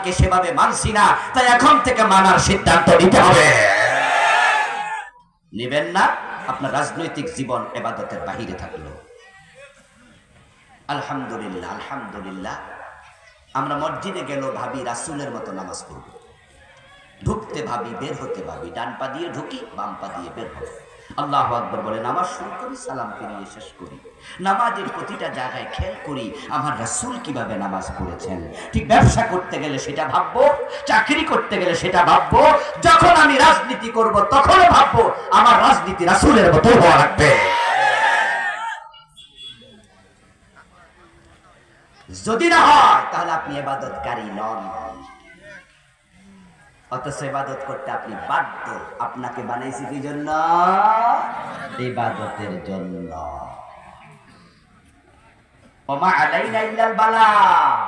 কোরআনকে সেভাবে মানছি না, তাই এখন থেকে মানার সিদ্ধান্ত নিতে হবে। নেবেন না, আপনার রাজনৈতিক জীবন ইবাদতের বাহিরে থাকলো। আলহামদুলিল্লাহ, আলহামদুলিল্লাহ। আমরা মসজিদে গেল ভাবি রাসূলের মতো নামাজ পড়ব, ঢুকতে ভাবি, বের হতে ভাবি, ডান পা দিয়ে ঢুকি, বাম পা দিয়ে বের হব। আল্লাহু আকবার বলে নামাজ শুরু করি, সালাম ফিরিয়ে শেষ করি। নামাজের প্রতিটা জায়গায় খেয়াল করি আমার রাসূল কিভাবে নামাজ পড়েছেন। ঠিক ব্যবসা করতে গেলে সেটা ভাববো, চাকরি করতে গেলে সেটা ভাববো, যখন আমি রাজনীতি করব তখনও ভাববো আমার রাজনীতি রাসূলের মতো হওয়া লাগবে। যদি না হয় তাহলে আপনি ইবাদতকারী নন, অথচ ইবাদত করতে আপনি বাধ্য। আপনাকে বানাইছি কি জন্য? ইবাদতের জন্য। ওমা আলাইনা ইল্লাল বালাগ,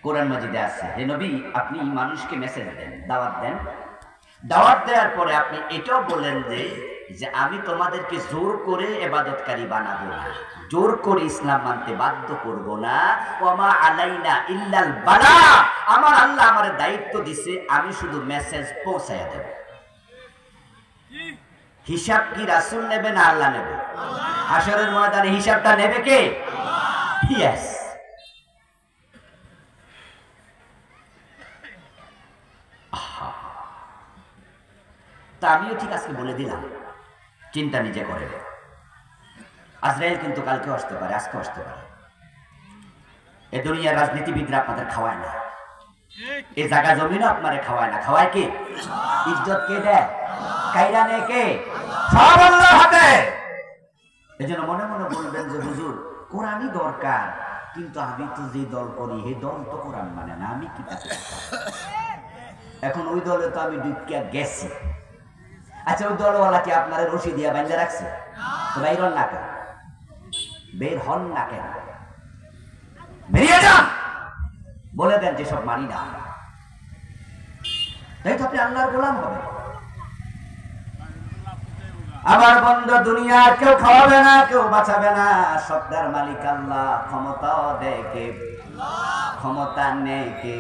কোরআন মাজিদে আছে। হে নবী, আপনি মানুষকে মেসেজ দেন, দাওয়াত দেন। দাওয়াত দেওয়ার পরে আপনি এটাও বলেন যে আমি তোমাদেরকে জোর করে ইবাদতকারী বানাবো না, জোর করে ইসলাম মানতে বাধ্য করব না। ওমা আলাইনা ইল্লাল বালাগ, আমার আল্লাহ আমারে দায়িত্ব দিছে, আমি শুধু মেসেজ পৌঁছায়া দেব। হিসাব কি রাসূল নেবে না আল্লাহ নেবে? হাশরের ময়দানে হিসাবটা নেবে কে? ইয়েস। তা আমিও ঠিক আজকে বলে দিলাম, চিন্তা নিজে করে। আজরাইল কিন্তু কালকে আসতে পারে, আজকে আসতে পারে। এ দুনিয়ার রাজনীতিবিদরা আপনাদের খাওয়ায় না, এ জায়গা জমিনও আপনারে খাওয়ায় না। খাওয়ায় কে? ইজ্জত কে দেয়? কাইরা নেয় কে? সব আল্লাহর হাতে। এজন্য মনে মনে বলবেন যে হুজুর কোরআনই দরকার, কিন্তু আমি তো যে দল করি এই দল তো কোরআন মানে না, আমি কি তাতে? এখন ওই দলে তো আমি ঢুকিয়া গেছি। আচ্ছা, ওই দলওয়ালা কি আপনারা রশি দিয়া বাইন্ধে রাখছে? তো বাইর হন না কেন? বের হন না কেন? বেরিয়ে যান, বলে দেন যে সব মানি না। তাই তো আপনি আল্লাহর গোলাম হবে। আমার বন্ধু, দুনিয়া কেউ খাওয়াবে না, কেউ বাঁচাবে না, সবটার মালিক আল্লাহ। ক্ষমতাও দেয় কে? ক্ষমতা নেই কে?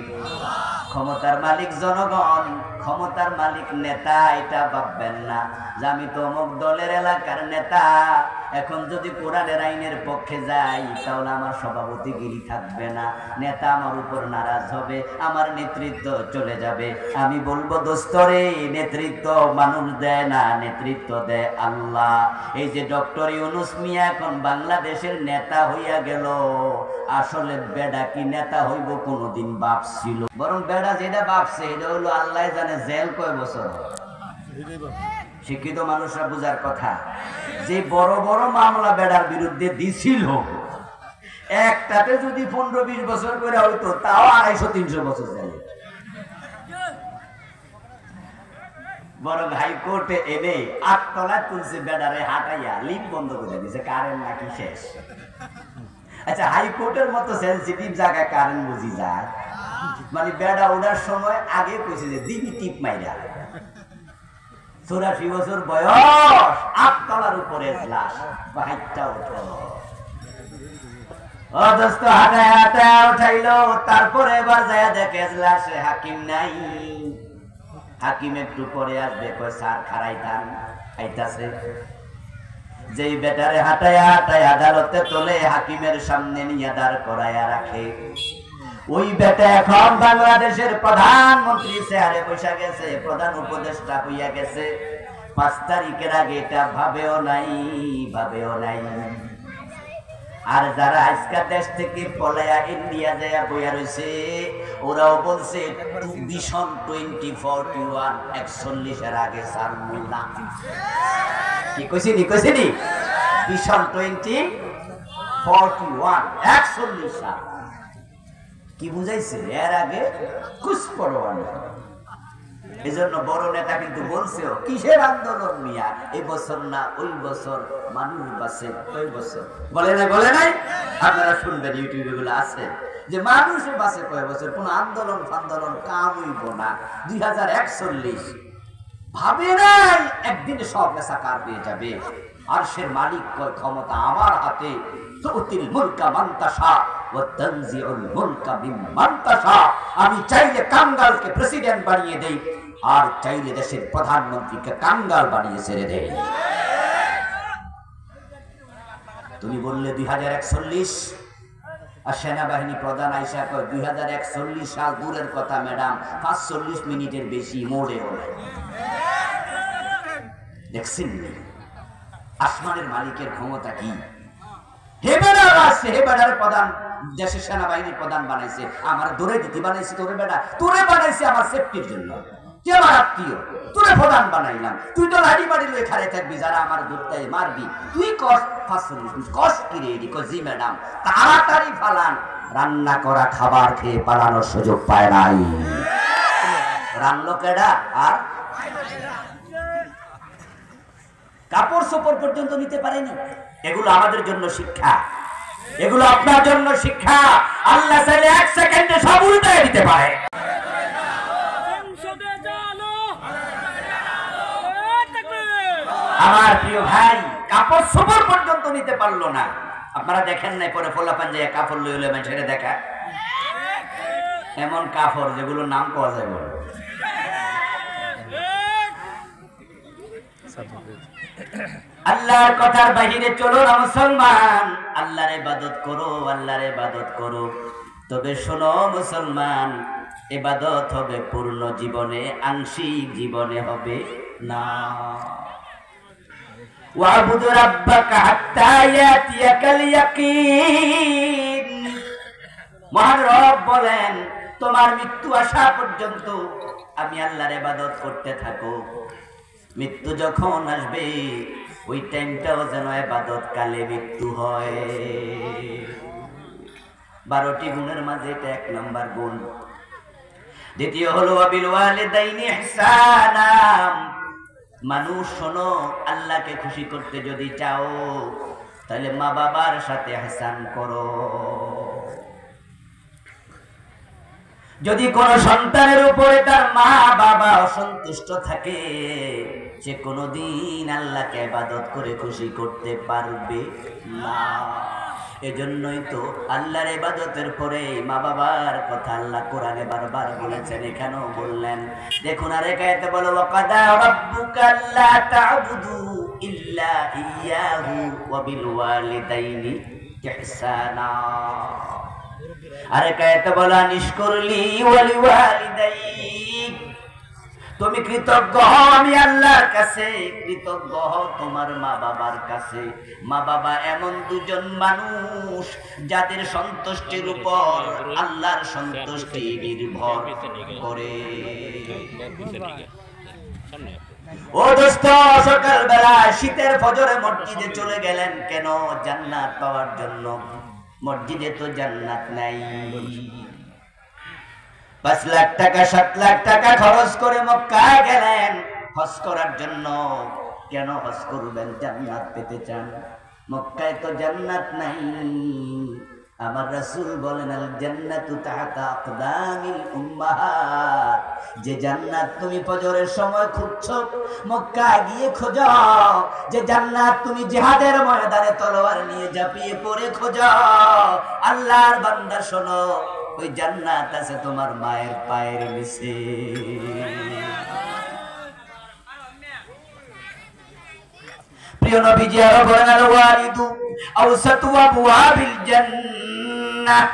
ক্ষমতার মালিক জনগণ, ক্ষমতার মালিক নেতা। এটা ভাববেন না যে আমি তো অমুক দলের এলাকার নেতা, এখন যদি কোরআনের আইনের পক্ষে যাই তাহলে আমার সভাপতিগিরি থাকবে না, নেতা আমার উপর নারাজ হবে, আমার নেতৃত্ব চলে যাবে। আমি বলবো দোস্তরে, নেতৃত্ব মানুষ দেয় না, নেতৃত্ব দেয় আল্লাহ। এই যে ডক্টর ইউনূস মিয়া এখন বাংলাদেশের নেতা হইয়া গেল, আসলে বেডা কি নেতা হইব কোনদিন ভাবছিল? বরং বেডা যেটা ভাবছে এটা হলো আল্লাহ জানে জেল কয় বছর। শিক্ষিত মানুষরা বুঝার কথা, যে বড় বড় মামলা বেডার বিরুদ্ধে দিছিল, একটাতে যদি 15-20 বছর করে হইতো তাও 250-300 বছর যায়। বরং হাইকোর্টে এনে 8 তলায় তুলছে, বেডারে হাঁটাইয়া লিফট বন্ধ করে দিছে, কারেন্ট নাকি শেষ। আচ্ছা, হাইকোর্টের মতো সেন্সিটিভ জায়গায় কারেন্ট বুঝি যায়? মানে বেডা ওঠার সময় আগে কইছে যে দিবি টিপ মাইরা। 84 বছর বয়স, 8 তলার উপরে লাশ, বাইকটা ওঠো। ও দোস্ত, হাঁটায় হাঁটায় উঠাইলো, তারপরে এবার যায় দেখে লাশে হাকিম নাই। হাকিম একটু পরে আসবে, কই স্যার খারাই থান, আইতাছে। যেই বেটারে হাঁটায় হাঁটায় আদালতে তোলে, হাকিমের সামনে নিয়ে দাঁড় করাইয়া রাখে, ওই বেটা এখন বাংলাদেশের প্রধানমন্ত্রী চেয়ারে বসে গেছে, প্রধান উপদেষ্টা হইয়া গেছে। 5 তারিখের আগে এটা ভাবেও নাই, ভাবেও নাই। আর যারা আজকে দেশ থেকে পলায়া ইন্ডিয়া যায় বইয়া রয়েছে, ওরাও বলছে ভিশন 2041 41-এর আগে ছাড়বো না। কি কইছিনি? কইছিনি ভিশন 2041 41 সাল। কি বুঝাইছে? এর আগে কুছ পরোয়া নেই। এজন্য বড় নেতা কিন্তু বলছেও, কিসের আন্দোলন মিয়া, এই বছর না ওই বছর মানুষ বাঁচে ওই বছর। বলে নাই? বলে নাই? আপনারা শুনবেন, ইউটিউবে গুলো আছে যে মানুষে বাঁচে কয় বছর, কোন আন্দোলন ফান্দোলন কাম হইব না। 2041 ভাবে নাই একদিন সব নেশাকার হয়ে যাবে। আর সে মালিক কয় ক্ষমতা আমার হাতে, তুতিল মুলকা মান তাশা ওয়া তানজিউল মুলকা মিম্মান তাশা। আমি চাইলে কাঙ্গালকে প্রেসিডেন্ট বানিয়ে দেই, আর চাইলে দেশের প্রধানমন্ত্রীকে কাঙ্গাল বানিয়ে ছেড়ে দেই। তুমি বললে 2041, আর সেনাবাহিনী প্রধান আইসা কয় 2041 সাল দূরের কথা ম্যাডাম, 45 মিনিটের বেশি মোড়ে হলে। দেখছেন আসমানের মালিকের ক্ষমতা কি? হেবেডার আছে, হেবেডার প্রধান দেশের সেনাবাহিনীর প্রধান বানাইছে, আমার দৌড়ে দিতে বানাইছে। তোরে বেটা, তোরে বানাইছে আমার সেফটির জন্য, তুই আমার আত্মীয়, তোরে প্রধান বানাইলাম। তুই তো লাড়ি বাড়ি লয়ে খাড়ে থাকবি, যারা আমার দূরটাই মারবি তুই কষ্ট 45 কষ্ট কি রে? জি ম্যাডাম, তাড়াতাড়ি ফালান। রান্না করা খাবার খেয়ে পালানোর সুযোগ পায় নাই। রান্না কেডা? আর কাপড় চোপড় পর্যন্ত নিতে পারেনি। এগুলো আমাদের জন্য শিক্ষা, এগুলো আপনার জন্য শিক্ষা। আল্লাহ চাইলে 1 সেকেন্ডে সব উল্টায় দিতে পারে। আমার প্রিয় ভাই, কাপড় চোপড় পর্যন্ত নিতে পারলো না। আপনারা দেখেন নাই পরে ফোলা পাঞ্জায় কাপড় লই হলে ছেড়ে দেখা, এমন কাপড় যেগুলো নাম পাওয়া যায় বলে। আল্লাহর কথার বাহিরে চলো না মুসলমান, আল্লাহর ইবাদত করো, আল্লাহর ইবাদত করো। তবে শোনো মুসলমান, ইবাদত হবে পূর্ণ জীবনে, আংশিক জীবনে হবে না। ওয়াবুদু রাব্বাকা হাত্তা ইয়াতিয়াকাল ইয়াকিন। মহান রব বলেন, তোমার মৃত্যু আসা পর্যন্ত আমি আল্লাহর ইবাদত করতে থাকো। মৃত্যু যখন আসবে ওই টাইমটাও যেন ইবাদত কালে মৃত্যু হয়। 12টি গুণের মাঝে এটা 1 নাম্বার গুণ। দ্বিতীয় হলো ওয়াবিল ওয়ালিদাইনি ইহসানা। মানুষ শোনো, আল্লাহকে খুশি করতে যদি চাও তাহলে মা বাবার সাথে ইহসান করো। যদি কোন সন্তানের উপরে তার মা বাবা অসন্তুষ্ট থাকে, সে কোনদিন আল্লাহকে ইবাদত করে খুশি করতে পারবে না। এজন্যই তো আল্লাহর ইবাদতের পরে মা বাবার কথা আল্লাহ কোরআনে বারবার বলেছেন, এখানেও বললেন। দেখুন আরেক আয়াতে বলো, ওয়াকাদা রাব্বুকা আল্লা তা'বুদু ইল্লা ইয়্যাহু ওয়া বিল ওয়ালিদাইনি ইহসানা। আরেক আয়াতে বলা, নিশকুরলি ওয়ালি ওয়ালিদাইক। তুমি কৃতজ্ঞ হও আমি আল্লাহর কাছে, কৃতজ্ঞ হও তোমার মা বাবার কাছে। মা বাবা এমন দুজন মানুষ যাদের সন্তুষ্টির উপর আল্লাহর সন্তুষ্টি নির্ভর করে। ও দোস্ত, সকালবেলা শীতের ফজরে মসজিদে চলে গেলেন কেন? জান্নাত পাওয়ার জন্য। মসজিদে তো জান্নাত নাই। 5 লাখ টাকা 7 লাখ টাকা খরচ করে মক্কা গেলেন হজ করার জন্য। কেন হজ করবেন? জান্নাত পেতে চান। মক্কায় তো জান্নাত নাই। আমার রাসূল বলেন, আল জান্নাতু তাহতা আকদামিল উম্মাহাত। যে জান্নাত তুমি ফজরের সময় খুঁজছো, মক্কা গিয়ে খোঁজো। যে জান্নাত তুমি জিহাদের ময়দানে তলোয়ার নিয়ে ঝাঁপিয়ে পড়ে খোঁজো। আল্লাহর বান্দা শোনো, ওই জান্নাত আছে তোমার মায়ের পায়ের নিচে। প্রিয় নবীজি আরো বলেন, আল ওয়ালিদু আওসাতু আবওয়াবিল জান্নাহ।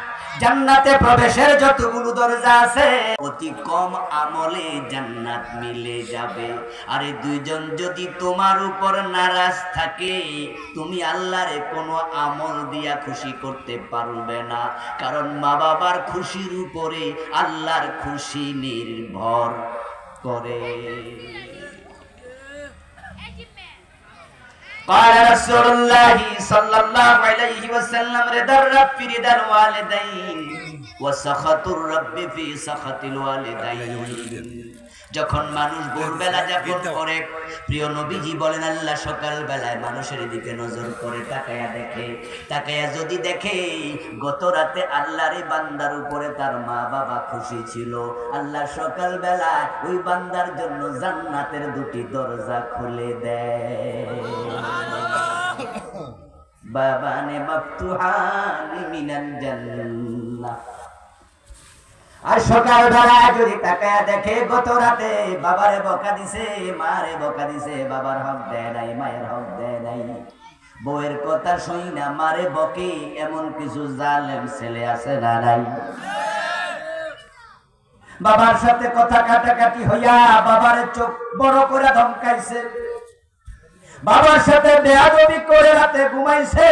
জান্নাতে প্রবেশের যতগুলো দরজা আছে, অতি কম আমলে জান্নাত মিলে যাবে। আরে দুইজন যদি তোমার উপর নারাজ থাকে, তুমি আল্লাহরে কোনো আমল দিয়া খুশি করতে পারবে না। কারণ মা বাবার খুশির উপরে আল্লাহর খুশি নির্ভর করে। قال رسول الله صلى الله عليه وسلم رضا الرب في رضا الوالدين وسخط الرب في سخط الوالدين। যখন মানুষ ভোরবেলা যাপন করে, প্রিয় নবীজি বলেন, আল্লাহ সকাল বেলায় মানুষের দিকে নজর করে তাকায়া দেখে। তাকায়া যদি দেখে গত রাতে আল্লাহর এই বান্দার উপরে তার মা বাবা খুশি ছিল, আল্লাহ সকাল বেলায় ওই বান্দার জন্য জান্নাতের 2টি দরজা খুলে দেয়। বাবানে মাফতুহানি মিনাল জান্নাহ। আর সকালবেলা যদি তাকায় দেখে গত রাতে বাবারে বকা দিছে, মারে বকা দিছে, বাবার হক দেয় নাই, মায়ের হক দেয় নাই, বউয়ের কথা শুই না মারে বকে, এমন কিছু জালেম ছেলে আছে না নাই? বাবার সাথে কথা কাটাকাটি হইয়া বাবারে চোখ বড় করে ধমকাইছে, বাবার সাথে বেয়াদবি করে রাতে ঘুমাইছে।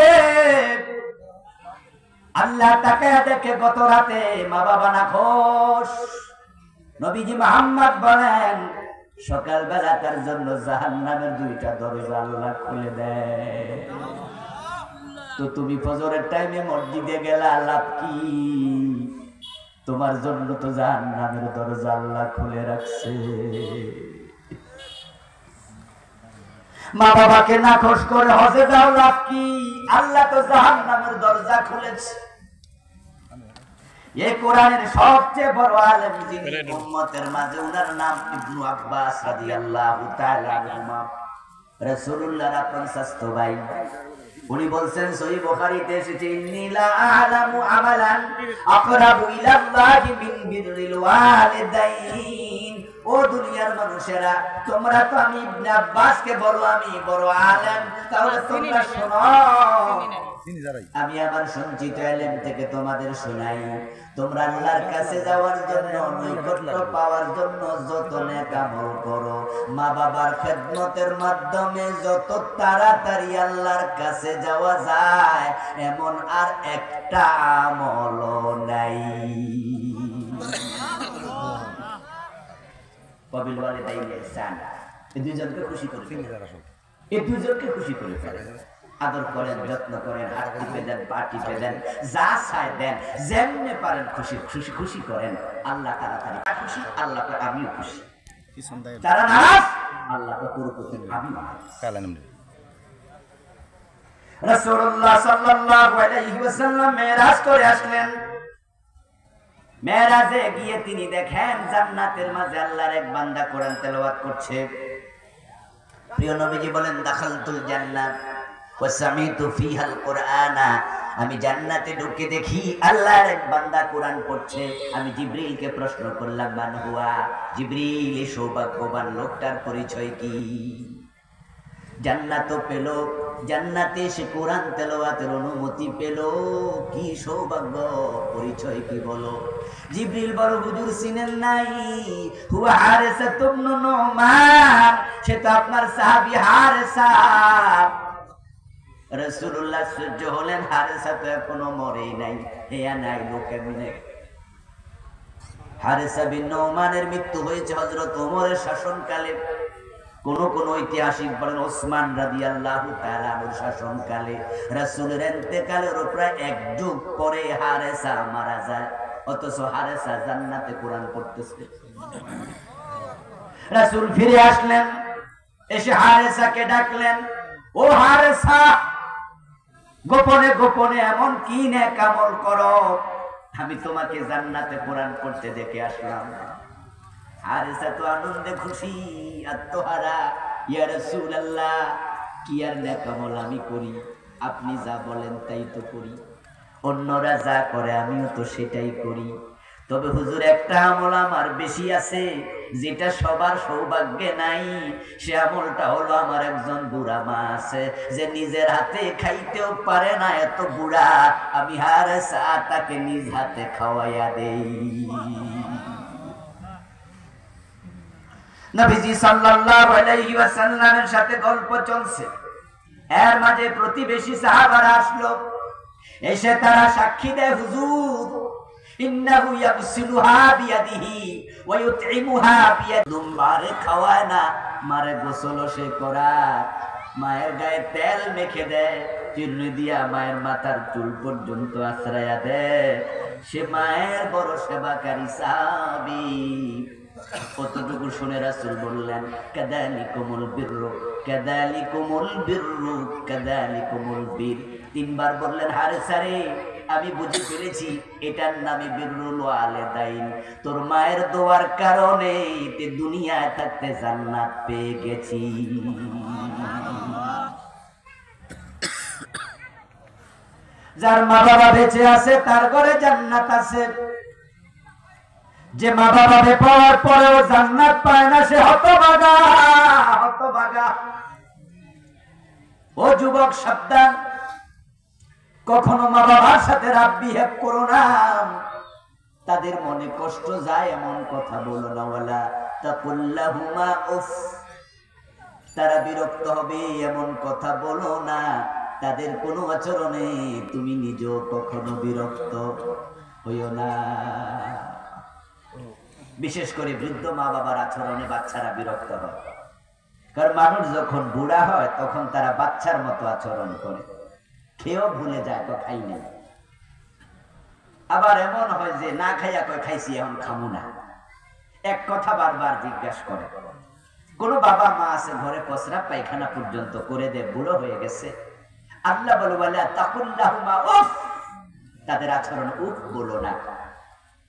আল্লাহ তাকে দেখে গত রাতে মা বাবা না খোশ। নবীজি মুহাম্মদ বলেন সকালবেলা তার জন্য জাহান্নামের 2টা দরজা আল্লাহ খুলে দেয়। তো তুমি ফজরের টাইমে মসজিদে গেলা, লাভ কি? তোমার জন্য তো জাহান্নামের দরজা আল্লাহ খুলে রাখছে। মা বাবাকে নাখোশ করে হজে যাও, লাভ কি? আল্লাহ তো জাহান্নামের দরজা খুলেছে। এই কোরআনের সবচেয়ে বড় আলেম যিনি উম্মতের মাঝে, ওনার নাম ইবনে আব্বাস রাদিয়াল্লাহু তাআলা আনহুমা, রাসূলুল্লাহর আপন শাস্ত ভাই। উনি বলছেন সহিহ বুখারীতে এসেছে, ইন্নী লা আ'লামু আমালান আকরাবু ইলাল্লাহি মিন বিররিল ওয়ালিদাইন। ও দুনিয়ার মানুষেরা, তোমরা তো আমি ইবনে আব্বাসকে বলো আমি বড় আলেম, তাহলে তোমরা শোনো, আমি আমার সঞ্চিত ইলম থেকে তোমাদের শোনাই। তোমরা আল্লাহর কাছে যাওয়ার জন্য, নৈকট্য পাওয়ার জন্য যত নেক আমল করো, মা বাবার খেদমতের মাধ্যমে যত তাড়াতাড়ি আল্লাহর কাছে যাওয়া যায়, এমন আর একটা আমল নাই। কবিল ওয়ালিদাইন ইহসান, এই দুইজনকে খুশি করে, এই দুইজনকে খুশি করে ফেলেন। আদর করেন, যত্ন করেন, হাত টিপে দেন, পা টিপে দেন, যা চায় দেন, যেমনে পারেন খুশি খুশি খুশি করেন। আল্লাহ তাড়াতাড়ি খুশি, আল্লাহ আমিও খুশি। যারা নারাজ আল্লাহ পুরো করতেন, আমি রাসূলুল্লাহ সাল্লাল্লাহু আলাইহি ওয়াসাল্লাম মেরাজ করে আসলেন। মেরাজে গিয়ে তিনি দেখেন জান্নাতের মাঝে আল্লাহর এক বান্দা কোরআন তেলাওয়াত করছে। প্রিয় নবীজি বলেন, দাখালতুল জান্নাত ওয়া সামিতু ফিহাল কুরআনা, আমি জান্নাতে ঢুকে দেখি আল্লাহর এক বান্দা কোরআন পড়ছে। আমি জিবরিলকে প্রশ্ন করলাম, মান হুয়া? জিবরিল, এই সৌভাগ্যবান লোকটার পরিচয় কি? জান্নাত পেল, জান্নাতে সে কোরআন তেলাওয়াতের অনুমতি পেল, কি সৌভাগ্য, পরিচয় কি বলো? জিবরিল বড়, হুজুর চিনেন নাই? হুয়া হারেসা ইবনে নুমান, সে তো আপনার সাহাবী হারেসা। রাসূলুল্লাহ সহ্য হলেন, হারেসা তো এখনো মরেই নাই, হেয়া নাই লোকে মিলে। হারেসা বিন নুমানের মৃত্যু হয়েছে হযরত ওমরের শাসনকালে। কোন কোন ঐতিহাসিক বলেন ওসমান রাদিয়াল্লাহু তাআলা আনহুর শাসনকালে। রাসূলের ইন্তেকালের প্রায় 1 যুগ পরে হারেসা মারা যায়, অথচ হারেসা জান্নাতে কোরআন পড়তেছে। রাসূল ফিরে আসলেন, এসে হারেসাকে ডাকলেন, ও হারেসা, গোপনে গোপনে এমন কি নেক আমল করো, আমি তোমাকে জান্নাতে কোরআন পড়তে দেখে আসলাম। হারেসা তো আনন্দে খুশি, আত্মহারা, ইয়া রাসূলুল্লাহ, কি আর নেক আমল আমি করি, আপনি যা বলেন তাই তো করি, অন্যরা যা করে আমিও তো সেটাই করি। তবে হুজুর, একটা আমল আমার বেশি আছে, যেটা সবার সৌভাগ্যে নাই। সে আমলটা হলো, আমার একজন বুড়া মা আছে, যে নিজের হাতে খাইতেও পারে না, এত বুড়া, আমি হারেসা তাকে নিজ হাতে খাওয়াইয়া দেই। নবীজি সাল্লাল্লাহু আলাইহি ওয়াসাল্লামের সাথে গল্প চলছে, এর মাঝে প্রতিবেশী সাহাবারা আসলো। এসে তারা সাক্ষী দেয়, হুজুর, ইন্নাহু ইয়াগসিলুহা বিয়াদিহি ওয়া ইউতইমুহা বিয়াদিহি, মারে খাওয়ায় না, মারে গোসল সে করায়, মায়ের গায়ে তেল মেখে দেয়, চিরুনি দিয়া মায়ের মাথার চুল পর্যন্ত আশ্রয়া দেয়। সে মায়ের বড় সেবাকারী সাহাবী। কতটুকু শুনে রাসূল বললেন, কাযালিকুমুল বিররু, কাযালিকুমুল বিররু, কাযালিকুমুল বীর। 3 বার বললেন, হারেসা রে, আমি বুঝে ফেলেছি, এটার নামে বিররুল ওয়ালিদাইন। তোর মায়ের দোয়ার কারণে তে দুনিয়ায় থাকতে জান্নাত পেয়ে গেছি। যার মা বাবা বেঁচে আছে তার ঘরে জান্নাত আছে, যে মা বাবা পাওয়ার পরেও জান্নাত পায় না সে হতভাগা, হতভাগা। ও যুবক সাবধান, কখনো মা বাবার সাথে রাব বিহেভ করো না, তাদের মনে কষ্ট যায় এমন কথা বলো না। ওয়ালা তাকুল্লাহুমা উফ, তারা বিরক্ত হবে এমন কথা বলো না। তাদের কোনো আচরণে তুমি নিজেও কখনো বিরক্ত হইও না। বিশেষ করে বৃদ্ধ মা বাবার আচরণে বাচ্চারা বিরক্ত হয়, কারণ মানুষ যখন বুড়া হয় তখন তারা বাচ্চার মতো আচরণ করে, খেয়েও ভুলে যায় তো খাই নাই। আবার এমন হয় যে না খাইয়া কয় খাইছি এখন খামু না, এক কথা বারবার জিজ্ঞাসা করে। কোন বাবা মা আছে ঘরে পসরা পায়খানা পর্যন্ত করে দে, বুড়ো হয়ে গেছে, আল্লাহ বলে ওয়ালা তাকুল্লাহুমা উফ, তাদের আচরণ উফ বলো না,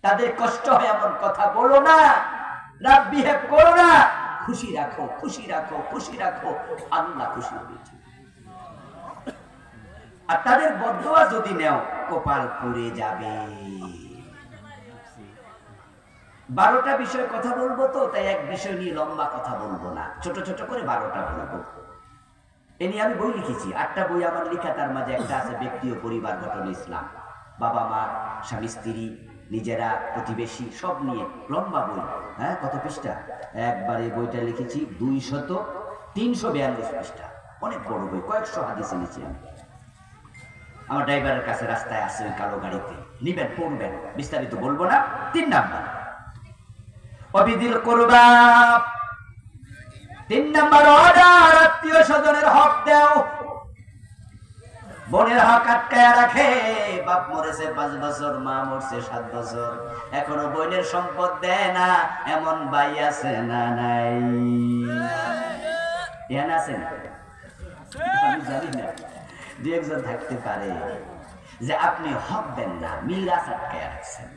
তাদের কষ্ট হয় এমন কথা বলো না, রাব বিহেভ করো না, খুশি রাখো, খুশি রাখো, খুশি রাখো, আল্লাহ খুশি হয়েছে। আর তাদের বদদুয়া যদি নেও কপাল পুড়ে যাবে। 12টা বিষয় কথা বলবো তো, তাই এক বিষয় নিয়ে লম্বা কথা বলবো না, ছোট ছোট করে 12টা বলবো। এ নিয়ে আমি বই লিখেছি, 8টা বই আমার লেখা, তার মাঝে একটা আছে ব্যক্তি ও পরিবার গঠন ইসলাম, বাবা মা, স্বামী স্ত্রী, নিজেরা, প্রতিবেশী, সব নিয়ে লম্বা বই। হ্যাঁ, কত পৃষ্ঠা? একবারে বইটা লিখেছি 342 পৃষ্ঠা, অনেক বড় বই, কয়েকশো হাদিস লিখেছি আমি। আমার ড্রাইভারের কাছে রাস্তায় আছে ওই কালো গাড়িতে, নিবেন, পড়বেন, বিস্তারিত বলবো না। 3 নাম্বার অবিদিল কুরবা, 3 নাম্বার অর্ডার, আত্মীয় স্বজনের হক দাও। বোনের হক আটকায়া রাখে, বাপ মরেছে 5 বছর, মা মরছে 7 বছর, এখনো বোনের সম্পদ দেয় না, এমন ভাই আছে না নাই? ধ্যান আছে না? আমি জানি না, 2-1 থাকতে পারে যে আপনি হক দেন না, মিরাস আটকায়া রাখছেন।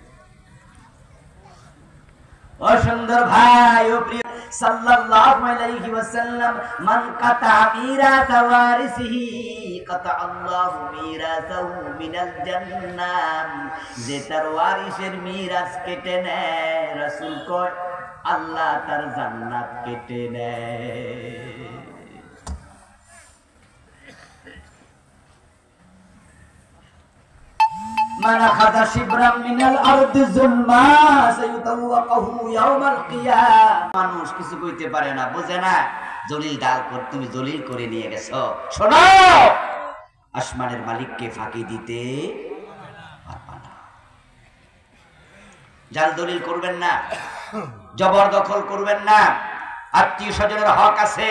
ও সুন্দর ভাই ও প্রিয়, সাল্লাল্লাহু আলাইহি ওয়াসাল্লাম, মান কাতা মিরাসা ওয়ারিসিহি কাতা আল্লাহু মিরাসাহু মিনাল জান্নাহ, যে তার ওয়ারিসের মিরাস কেটে নেয়, রাসূল কয় আল্লাহ তার জান্নাত কেটে নেয়। মান আখাযা শিবরাম মিনাল আরদি যুলমা সায়ুতাওয়াকাহু ইয়াউমাল কিয়ামah। মানুষ কিছু কইতে পারে না, বুঝে না, জলিল ডাল কর, তুমি জলিল করে নিয়ে গেছো। শোনো, আসমানের মালিককে ফাঁকি দিতে পারবা না। জাল দলিল করবেন না, জবরদখল করবেন না। আত্মীয় স্বজনের হক আছে,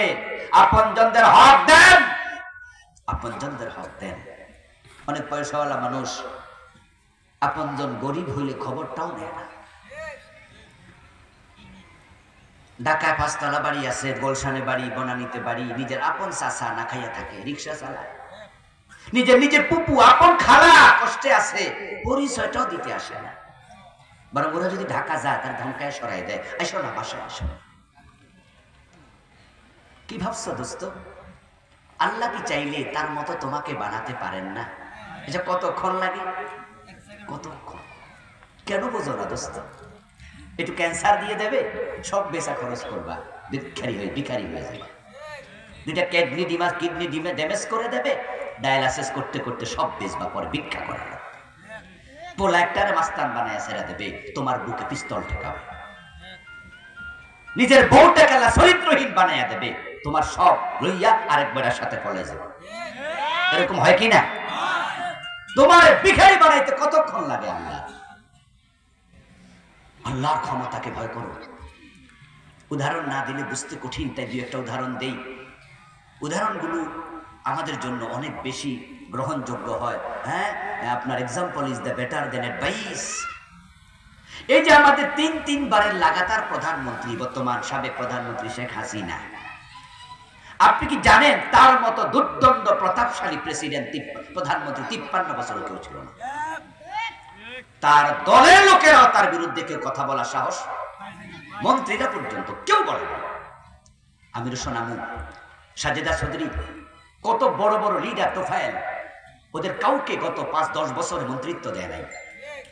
আপনজনদের হক দেন, আপনজনদের হক দেন। অনেক পয়সাওয়ালা মানুষ আপনজন গরিব হইলে খবরটাও নেয় না। ঢাকায় 5 তলা বাড়ি আছে, গোলশানে বাড়ি, বনানীতে বাড়ি, নিজের আপন চাচা না খাইয়া থাকে, রিক্সা চালায়, নিজের পুপু, আপন খালা কষ্টে আছে, পরিচয়টাও দিতে আসে না। বরং ওরা যদি ঢাকা যায় তার ধমকায় সরাই দেয়, আসো না বাসায় আসো। কি ভাবছো দোস্ত? আল্লাহ কি চাইলে তার মতো তোমাকে বানাতে পারেন না? এটা কতক্ষণ লাগে, কতক্ষণ? কেন বোঝো না দোস্ত? একটু ক্যান্সার দিয়ে দেবে, সব বেচা খরচ করবা, ভিখারি হয়ে যাবে। 2টা কিডনি ড্যামেজ করে দেবে, ডায়ালাইসিস করতে করতে সব বেচবা, পরে ভিক্ষা করে। পোলা একটারে মাস্তান বানায় ছেড়ে দেবে, তোমার বুকে পিস্তল ঠেকাবে। নিজের বউটা কেলা চরিত্রহীন বানাইয়া দেবে, তোমার সব লইয়া আরেকবারের সাথে পলে যাবে। এরকম হয় কি না? তোমার ভিখারি বানাইতে কতক্ষণ লাগে? আল্লাহর ক্ষমতাকে ভয় করো। উদাহরণ না দিলে বুঝতে কঠিন, তাই 2-1টা উদাহরণ দেই। উদাহরণগুলো আমাদের জন্য অনেক বেশি গ্রহণযোগ্য হয়। হ্যাঁ, আপনার example is the better then advice. এই যে আমাদের 3 বারের লাগাতার প্রধানমন্ত্রী, বর্তমান সাবেক প্রধানমন্ত্রী শেখ হাসিনা, আপনি কি জানেন তার মতো দুর্দণ্ড প্রতাপশালী প্রেসিডেন্ট, প্রধানমন্ত্রী 53 বছর কেউ ছিল না। তার দলের লোকেরাও তার বিরুদ্ধে কেউ কথা বলার সাহস, মন্ত্রীরা পর্যন্ত কেউ বলে না। আমির সোনামু, সাজেদা চৌধুরী, কত বড় বড় লিডার, তোফায়েল, ওদের কাউকে গত 5-10 বছরে মন্ত্রিত্ব দেয় নাই,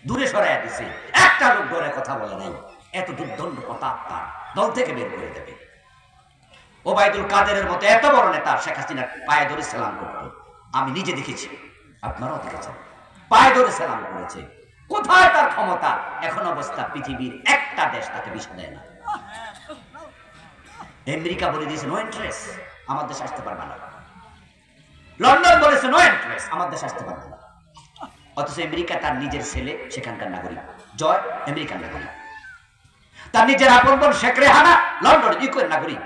দূরে সরাইয়া দিছে, একটা লোক ধরে কথা বলে নাই। এত দুর্দণ্ড প্রতাপ তার, দল থেকে বের করে দেবে। ওবায়দুল কাদেরের মতো এত বড় নেতা শেখ হাসিনার পায়ে ধরে সালাম করত, আমি নিজে দেখেছি, আপনারাও দেখেছেন, পায়ে ধরে সালাম করেছে। কোথায় তার ক্ষমতা? এখন অবস্থা পৃথিবীর একটা দেশ তাকে বিষয় দেয় না। আমেরিকা বলে দিয়েছে নো ইন্টারেস্ট, আমার দেশে আসতে পারবে না। লন্ডন বলেছে নো ইন্টারেস্ট, আমার দেশে আসতে পারবে না। অথচ আমেরিকা তার নিজের ছেলে সেখানকার নাগরিক, জয় আমেরিকার নাগরিক। তার নিজের আপন বোন শেখ রেহানা লন্ডন ইউকের নাগরিক।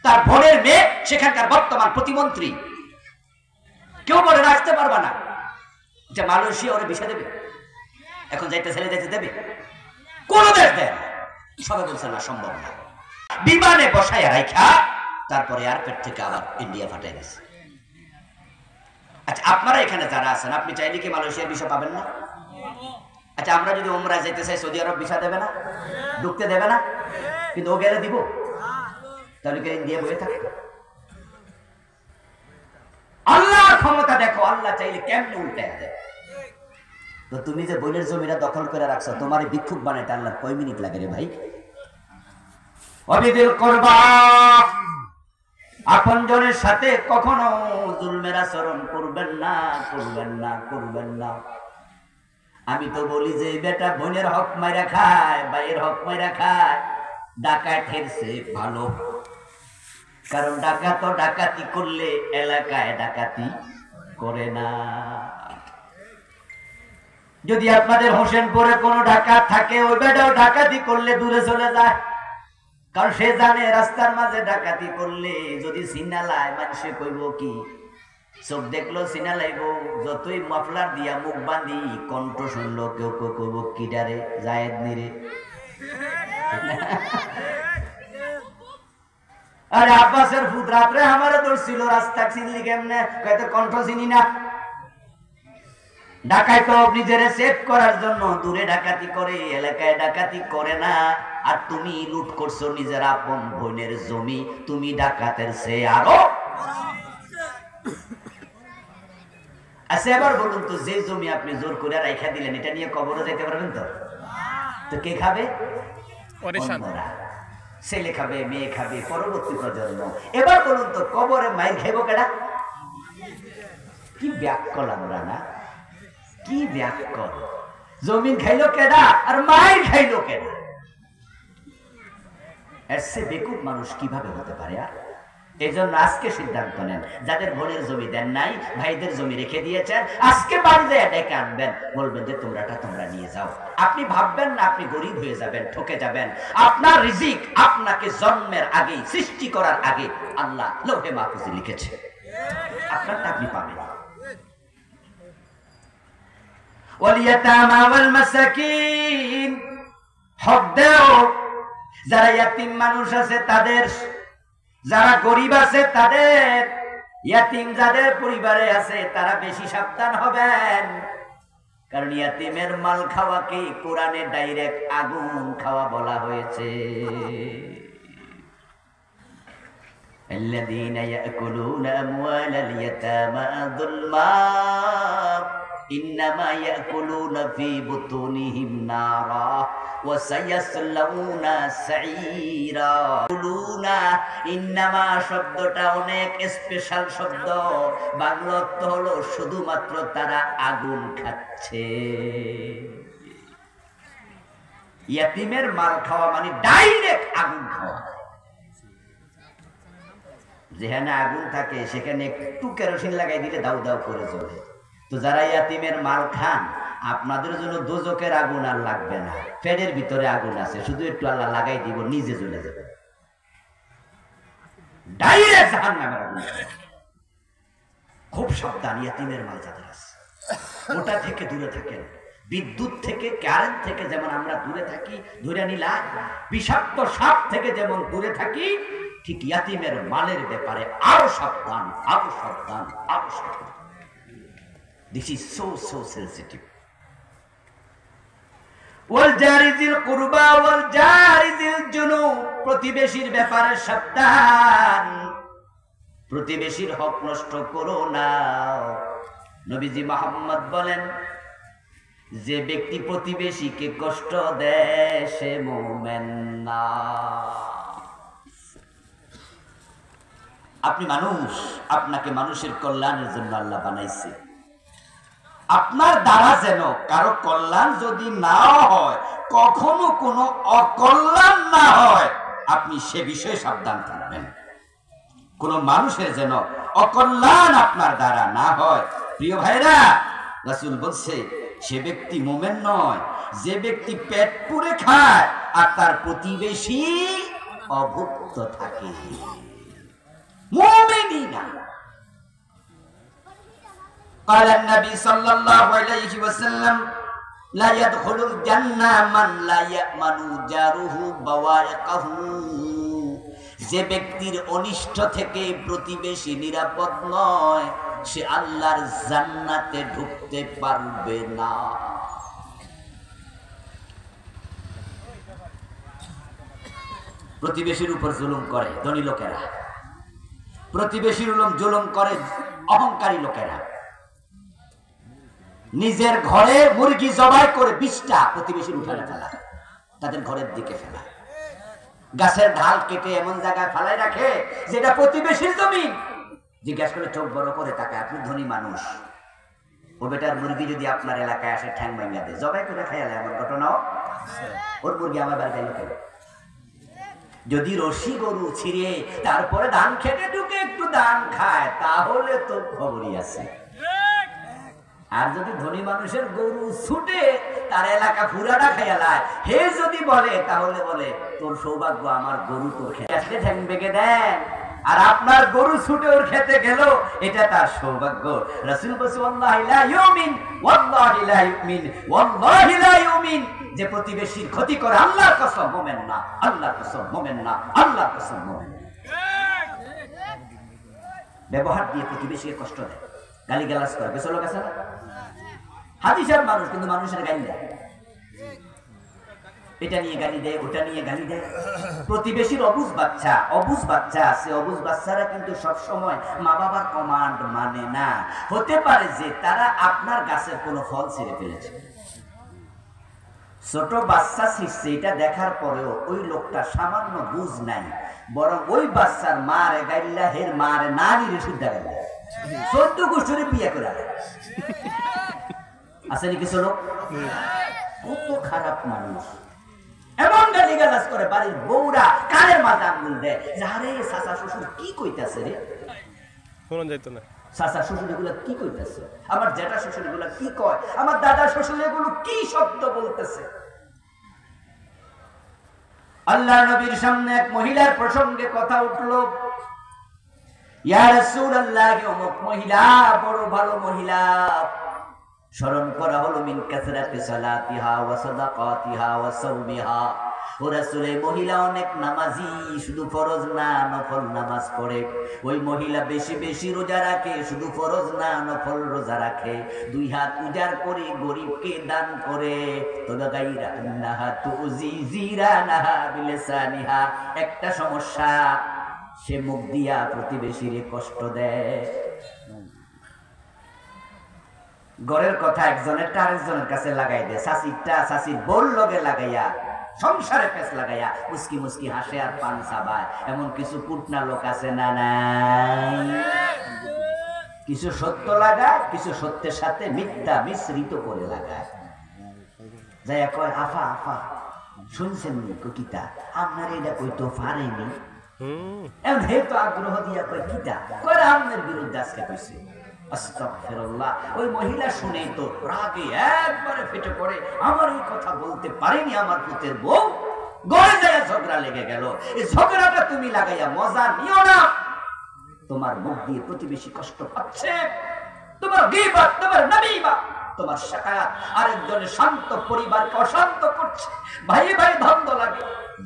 তার বোনের মেয়ে সেখানকার বর্তমান প্রতিমন্ত্রী। কেউ বলে না আসতে পারবে না, যে মালয়েশিয়া ওরা ভিসা দেবে, এখন যাইতে ছেলে যাইতে দেবে? কোন দেশ দেয় না। সবাই বলছে না, সম্ভব না। বিমানে বসায় রাখা তারপরে এয়ারপোর্ট থেকে আবার ইন্ডিয়া পাঠাই দিয়েছে। আচ্ছা, আপনারা এখানে যারা আছেন, আপনি চাইলে কি মালয়েশিয়ার ভিসা পাবেন না? আচ্ছা, আমরা যদি উমরা যেতে চাই, সৌদি আরব ভিসা দেবে না, ঢুকতে দেবে না, কিন্তু ও গেলে দিব, তাহলে কি ইন্ডিয়া বসে থাকে? আল্লাহর ক্ষমতা দেখো, আল্লাহ চাইলে কেমনে উল্টে দেয়। তো তুমি যে বোনের জমিটা দখল করে রাখছো, তোমার ভিক্ষুক বানাইতে আল্লাহ কয় মিনিট লাগে রে ভাই? অবিদিল করবা, আপনজনের সাথে কখনো জুলমের আচরণ করবেন না, করবেন না, করবেন না। আমি তো বলি যে বেটা বোনের হক মাইরা খায়, ভাইয়ের হক মাইরা খায়, ডাকাতের চেয়ে ভালো। কারণ ডাকাত ডাকাতি করলে এলাকায় ডাকাতি করে না। যদি আপনাদের হোসেনপুরে কোনো ডাকাত থাকে, ওই বেটাও ডাকাতি করলে দূরে চলে যায়। কারণ সে জানে রাস্তার মাঝে ডাকাতি করলে যদি সিনালায় মানুষে কইব কি, চোখ দেখলো সিনালাইব, যতই মাফলার দিয়া মুখ বাঁধি, কণ্ঠ শুনলো কেউ কেউ কইব কি ডারে জায়েদ নিরে। আরে আব্বাসের ফুট রাত্রে আমারও ধরছিল, রাস্তা চিনলি কেমনে? কয়তো কণ্ঠ চিনি না। ডাকাই তো নিজের সেভ করার জন্য দূরে ডাকাতি করে, এলাকায় ডাকাতি করে না। আর তুমি লুট করছো নিজের আপন বোনের জমি, তুমি ডাকাতের চেয়ে আরো। আচ্ছা, এবার বলুন তো, যে জমি আপনি জোর করে রাইখা দিলেন, এটা নিয়ে কবরে যাইতে পারবেন তো? তো কে খাবে? ছেলে খাবে, মেয়ে খাবে, পরবর্তী প্রজন্ম। এবার বলুন তো, কবরে মাইর খাইব কেডা? কি ব্যাকল আমরা না, কি ব্যাকল! জমিন খাইলো কেডা আর মাইর খাইলো কেডা? এর চেয়ে বেকুব মানুষ কিভাবে হতে পারে? আর এই জন্য আজকে সিদ্ধান্ত নেন, যাদের বোনের জমি দেন নাই, ভাইদের জমি রেখে দিয়েছেন, আজকে বাড়িতে ডেকে আনবেন, বলবেন যে তোমরা নিয়ে যাও। আপনি ভাববেন না আপনি গরিব হয়ে যাবেন, ঠকে যাবেন। আপনার রিজিক আপনাকে জন্মের আগে, সৃষ্টি করার আগে আল্লাহ লৌহে মাহফুজে লিখেছে, আপনারটা আপনি পাবেন। ওয়ালিয়াতামা ওয়াল মাসাকিন, হক দাও। যারা ইয়াতিম মানুষ আছে তাদের, যারা গরিব আছে তাদের, ইয়াতিম যাদের পরিবারে আছে তারা বেশি সাবধান হবেন। কারণ ইয়াতিমের মাল খাওয়াকে কোরআনে ডাইরেক্ট আগুন খাওয়া বলা হয়েছে। আল্লাযীনা ইয়াকুলুনা আমওয়ালাল ইয়াতামা যুলমা ইন্নামা ইয়াকুলুনা ফি বুতুনিহিম নারা ওয়া সায়াসলাউনা সাঈরা। কুলুনা, ইন্নামা শব্দটা অনেক স্পেশাল শব্দ। বাংলা অর্থ হলো শুধুমাত্র তারা আগুন খাচ্ছে। ইয়াতিমের মাল খাওয়া মানে ডাইরেক্ট আগুন খাওয়া। যেখানে আগুন থাকে সেখানে একটু কেরোসিন লাগাই দিলে দাউ দাউ করে জ্বলে। তো যারা ইয়াতিমের মাল খান, আপনাদের জন্য দোজখের আগুন আর লাগবে না, পেটের ভিতরে আগুন আছে, শুধু একটু আল্লাহ লাগাই দিব, নিজে জ্বলে যাবে, ডাইরেক্ট জাহান্নামের আগুন। খুব সাবধান, ইয়াতিমের মাল যাদের আছে ওটা থেকে দূরে থাকেন। বিদ্যুৎ থেকে, কারেন্ট থেকে যেমন আমরা দূরে থাকি, ধরে নিলাম বিষাক্ত সাপ থেকে যেমন দূরে থাকি, ঠিক ইয়াতিমের মালের ব্যাপারে আরো সাবধান, আরো সাবধান, আরো সাবধান। This is so sensitive. ওয়াল জারি যিল কুরবা ওয়াল জারি যিল জুনুব, প্রতিবেশীর ব্যাপারে সাবধান। প্রতিবেশীর হক নষ্ট করো না। নবীজি মুহাম্মদ বলেন, যে ব্যক্তি প্রতিবেশীকে কষ্ট দেয় সে মুমিন না। আপনি মানুষ, আপনাকে মানুষের কল্যাণের জন্য আল্লাহ বানাইছে। আপনার দ্বারা যেন কারো কল্যাণ যদি না হয়, কখনো কোনো অকল্যাণ না হয়, আপনি সে বিষয়ে সাবধান থাকবেন। কোন মানুষের যেন অকল্যাণ আপনার দ্বারা না হয়। প্রিয় ভাইরা, রাসূল বলছে সে ব্যক্তি মুমিন নয় যে ব্যক্তি পেট পুরে খায় আর তার প্রতিবেশী অভুক্ত থাকে। মুমিনই না। قال النبي صلى الله عليه وسلم لا يدخل الجنة من لا يأمن جاره بوائقه। যে ব্যক্তির অনিষ্ট থেকে প্রতিবেশী নিরাপদ নয় সে আল্লাহর জান্নাতে ঢুকতে পারবে না। প্রতিবেশীর উপর জুলুম করে ধনী লোকেরা, প্রতিবেশীর জুলুম করে অহংকারী লোকেরা। নিজের ঘরে মুরগি জবাই করে 20টা প্রতিবেশীর উঠানে ফেলা, তাদের ঘরের দিকে ফেলা। গাছের ঢাল কেটে এমন জায়গায় ফেলাই রাখে যেটা প্রতিবেশীর জমি। জিজ্ঞাসা করে চোখ বড় করে তাকে, আপনি ধনী মানুষ, ও বেটার মুরগি যদি আপনার এলাকায় আসে ঠ্যাং ভাঙা দেয়, জবাই করে খাইলে এমন ঘটনাও। ওর মুরগি আমার বাড়িতে এলো কেন? যদি রশি গরু ছিঁড়ে তারপরে ধান খেতে ঢুকে একটু ধান খায় তাহলে তো খবরই আছে। আর যদি ধনী মানুষের গরু ছুটে তার এলাকা পুরাটা খেয়ালায়, হে যদি বলে তাহলে বলে তোর সৌভাগ্য আমার গরু তোর খেতে ঠ্যাং ভেঙে দেন, আর আপনার গরু ছুটে ওর খেতে গেল, এটা তার সৌভাগ্য। রাসূল বলেছেন ওয়াল্লাহি লা ইউমিন, ওয়াল্লাহি লা ইউমিন, ওয়াল্লাহি লা ইউমিন। যে প্রতিবেশীর ক্ষতি করে আল্লাহর কসম মুমিন না, আল্লাহর কসম মুমিন না, আল্লাহর কসম মুমিন। ব্যবহার দিয়ে প্রতিবেশীকে কষ্ট দেয়, গালিগালাজ করে, কিছু লোক আছে না হাদিসের মানুষ কিন্তু মানুষের গালি দেয়, এটা নিয়ে গালি দেয়, ওটা নিয়ে গালি দেয়। প্রতিবেশীর অবুঝ বাচ্চা আছে, অবুঝ বাচ্চারা কিন্তু সব সময় মা বাবার কমান্ড মানে না। হতে পারে যে তারা আপনার গাছের কোনো ফল ছিঁড়ে ফেলেছে, ছোট বাচ্চা ছিঁড়ছে, এটা দেখার পরেও ওই লোকটা সামান্য বুঝ নাই, বরং ওই বাচ্চার মারে গাইল্লা, হের মারে নারীরে শুদ্ধ গাইল্লা, 14 গোষ্ঠীরে বিয়ে করে আসেনি কিছু লোক। কত খারাপ মানুষ, এমন গালিগালাজ করে, বাড়ির বউরা কানের মাঝে আঙ্গুল দেয়, আরে চাচা শ্বশুর কি কইতাছে রে, শোনা যাইতো না, চাচা শ্বশুর এগুলো কি কইতাছে, আমার জ্যাঠা শ্বশুর এগুলো কি কয়, আমার দাদা শ্বশুর এগুলো কি শব্দ বলতেছে। আল্লাহ নবীর সামনে এক মহিলার প্রসঙ্গে কথা উঠলো, ইয়া রাসূলুল্লাহ, অমুক মহিলা বড় ভালো মহিলা, স্মরণ করা হলো মিন কাসরাতি সালাতিহা ওয়া সাদাকাতিহা ওয়া সাওমিহা। ও রাসূল, এই মহিলা অনেক নামাজি, শুধু ফরজ না নফল নামাজ পড়ে। ওই মহিলা বেশি বেশি রোজা রাখে, শুধু ফরজ না নফল রোজা রাখে। 2 হাত উজাড় করে গরিবকে দান করে। তবে গায়রা আন্নাহা তুজি জিরানাহা বিলিসানিহা, একটা সমস্যা, সে মুখ দিয়া প্রতিবেশীরে কষ্ট দেয়। ঘরের কথা একজনের আরেকজনের কাছে লাগাই দেয়, শাশিরটা শাশির বোর লগে লাগাইয়া সংসারে পেছ লাগাইয়া মুস্কি মুস্কি হাসে আর পান চাবায়। এমন কিছু কুটনা লোক আছে না নাই? কিছু সত্য লাগায়, কিছু সত্যের সাথে মিথ্যা মিশ্রিত করে লাগায়। যাই কয়, আফা আফা শুনছেন নি কিতা, আপনার এটা কইতো পারেনি। এমন হে তো আগ্রহ দিয়া কয় কিতা, কয় আপনার বিরুদ্ধে আজকে কইছে। আস্তাগফিরুল্লাহ। ওই মহিলা শুনেই তো রাগে একবারে ফেটে পড়ে, আমার এই কথা বলতে পারিনি আমার পুতের বউ, গড়ে যায় ঝগড়া লেগে গেল। এই ঝগড়াটা তুমি লাগাইয়া মজা নিও না, তোমার মুখ দিয়ে প্রতিবেশী কষ্ট পাচ্ছে, তোমার গীবত, তোমার নামিমত, তোমার শাকায়াত আরেকজনের শান্ত পরিবারকে অশান্ত করছে। ভাই ভাই দ্বন্দ্ব লাগে,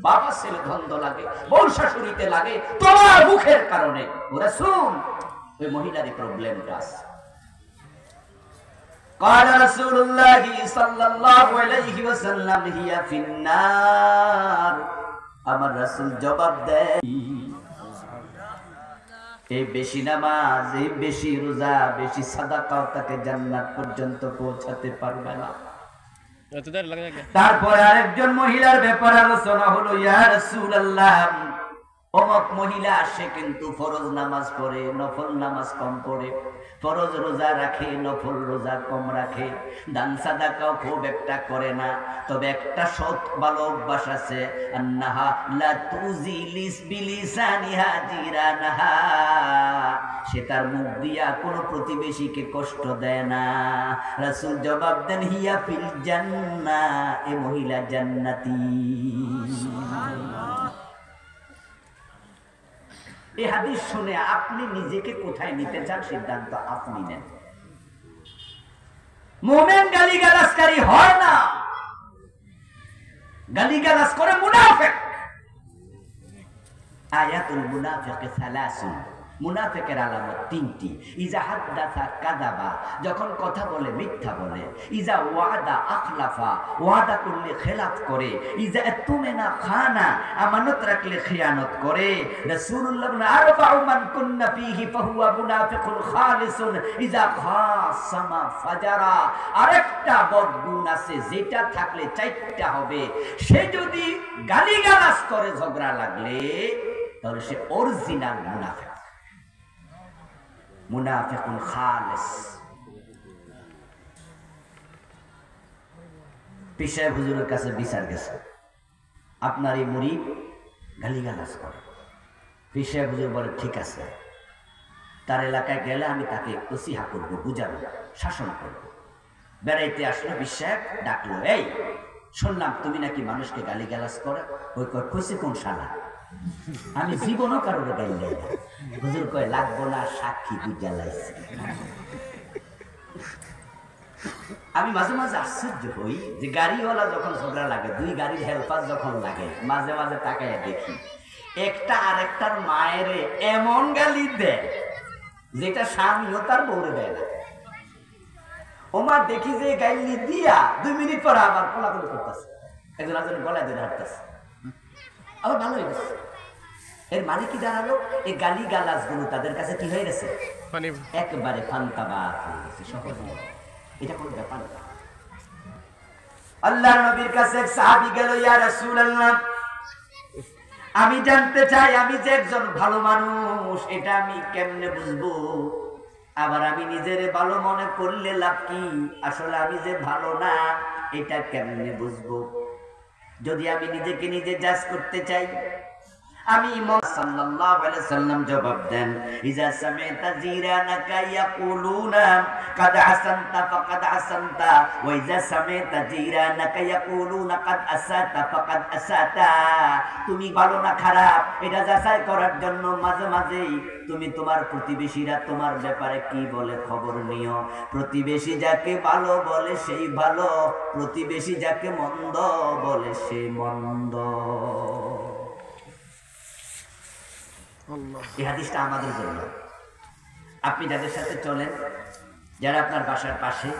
বাবা ছেলে দ্বন্দ্ব লাগে, বউ শাশুড়িতে লাগে তোমার মুখের কারণে। ওরা শুন, ওই মহিলার প্রবলেমটা আছে। قال رسول الله صلى الله عليه وسلم هي في النار। আমার রাসূল জবাব দেয়, এই বেশি নামাজ, এই বেশি রোজা, বেশি সাদাকাও তাকে জান্নাত পর্যন্ত পৌঁছাতে পারবে না। তারপরে আরেকজন মহিলার ব্যাপারে আলোচনা হলো, ইয়া রাসূলুল্লাহ, অমুক মহিলা সে কিন্তু ফরজ নামাজ পড়ে, নফল নামাজ কম পড়ে, ফরজ রোজা রাখে, নফল রোজা কম রাখে, দান সাদাকাও খুব একটা করে না, তবে একটা সৎ ভালো অভ্যাস আছে, আন্নাহা লা তুজিলিস বিলিসানিহা জিরানাহা, সে তার মুখ দিয়া কোনো প্রতিবেশীকে কষ্ট দেয় না। রাসূল জবাব দেন, হিয়া ফিল জান্নাহ, এ মহিলা জান্নাতি। এই হাদিস শুনে আপনি নিজেকে কোথায় নিতে চান সিদ্ধান্ত আপনি নেন। মুমিন গালিগালাজকারী হয় না, গালিগালাজ করে মুনাফিক। আয়াতুল মুনাফিক সালাসুন, মুনাফিকের আলামত তিনটি। ইজা হাদ্দাসা কাযাবা, যখন কথা বলে মিথ্যা বলে। ইজা ওয়াদা আখলাফা, ওয়াদা করলে খেলাফ করে। ইজা আতুমিনা খানা, আমানত রাখলে খিয়ানত করে। রাসূলুল্লাহ বলেন, আরবাউ মান কুন্না ফীহি ফাহুয়া মুনাফিকুন খালিসুন, ইজা খাসামা ফাজারা। আরেকটা বদগুণ আছে, যেটা থাকলে চারটা হবে। সে যদি গালিগালাজ করে ঝগড়া লাগলে, তাহলে সে অরিজিনাল মুনাফিক, মুনাফিকুন খালিস। পীর সাহেব হুজুরের কাছে বিচার গেছে, আপনার এই মুরিদ গালিগালাজ করে। পীর সাহেব হুজুর বলে, ঠিক আছে, তার এলাকায় গেলে আমি তাকে নসিহত করবো, বুঝাবো, শাসন করবো। বেড়াইতে আসলো, পীর সাহেব ডাকলো, এই শুনলাম তুমি নাকি মানুষকে গালিগালাজ করে। ওই কইছে কোন শালা, আমি জীবনও কারোর গালি দেই না। হুজুর কয়, লাগবো না, সাক্ষী বুঝা লাইছে। আমি মাঝে মাঝে আশ্চর্য হই যে গাড়িওয়ালা যখন ঝগড়া লাগে, দুই গাড়ির হেল্পার যখন লাগে, মাঝে মাঝে তাকায় দেখি একটা আরেকটার মায়েরে এমন গালি দেয় যেটা স্বামীও তার বউরে দেয় না। ওমা দেখি যে গাইলি দিয়া 2 মিনিট পর আবার কোলাকুলি করতেছে, একজন আরেকজন গলায় ধরে হাঁটতেছে, আবার ভালো হয়ে গেছে। এর মানে কি দাঁড়ালো, এই গালি গালাজ গুলো তাদের কাছে কি হয়ে গেছে, একবারে ফান্তাবাদ হয়ে গেছে, সহজ। এটা কোনো ব্যাপার না। আল্লাহর নবীর কাছে এক সাহাবী গেল, ইয়া রাসূলুল্লাহ, আমি জানতে চাই আমি যে একজন ভালো মানুষ এটা আমি কেমনে বুঝবো? আবার আমি নিজের ভালো মনে করলে লাভ কি? আসলে আমি যে ভালো না এটা কেমনে বুঝবো? যদি আমি নিজেকে নিজে জাজ করতে চাই, আমি সাল্লাল্লাহু আলাইহি সাল্লাম জবাব দেন, ইজা সামি'তা জিরানাকা ইয়াকুলুনা কাদ হাসানতা ফাকাদ হাসানতা, ওয়া ইজা সামি'তা জিরানাকা ইয়াকুলুনা কাদ আসাতা ফাকাদ আসাতা। তুমি ভালো না খারাপ এটা যাচাই করার জন্য মাঝে মাঝেই তুমি তোমার প্রতিবেশীরা তোমার ব্যাপারে কি বলে খবর নিও। প্রতিবেশী যাকে ভালো বলে সেই ভালো, প্রতিবেশী যাকে মন্দ বলে সে মন্দ। এই হাদিসটা আমাদের জন্য। আপনি যাদের সাথে চলেন, যারা আপনার বাসার পাশে,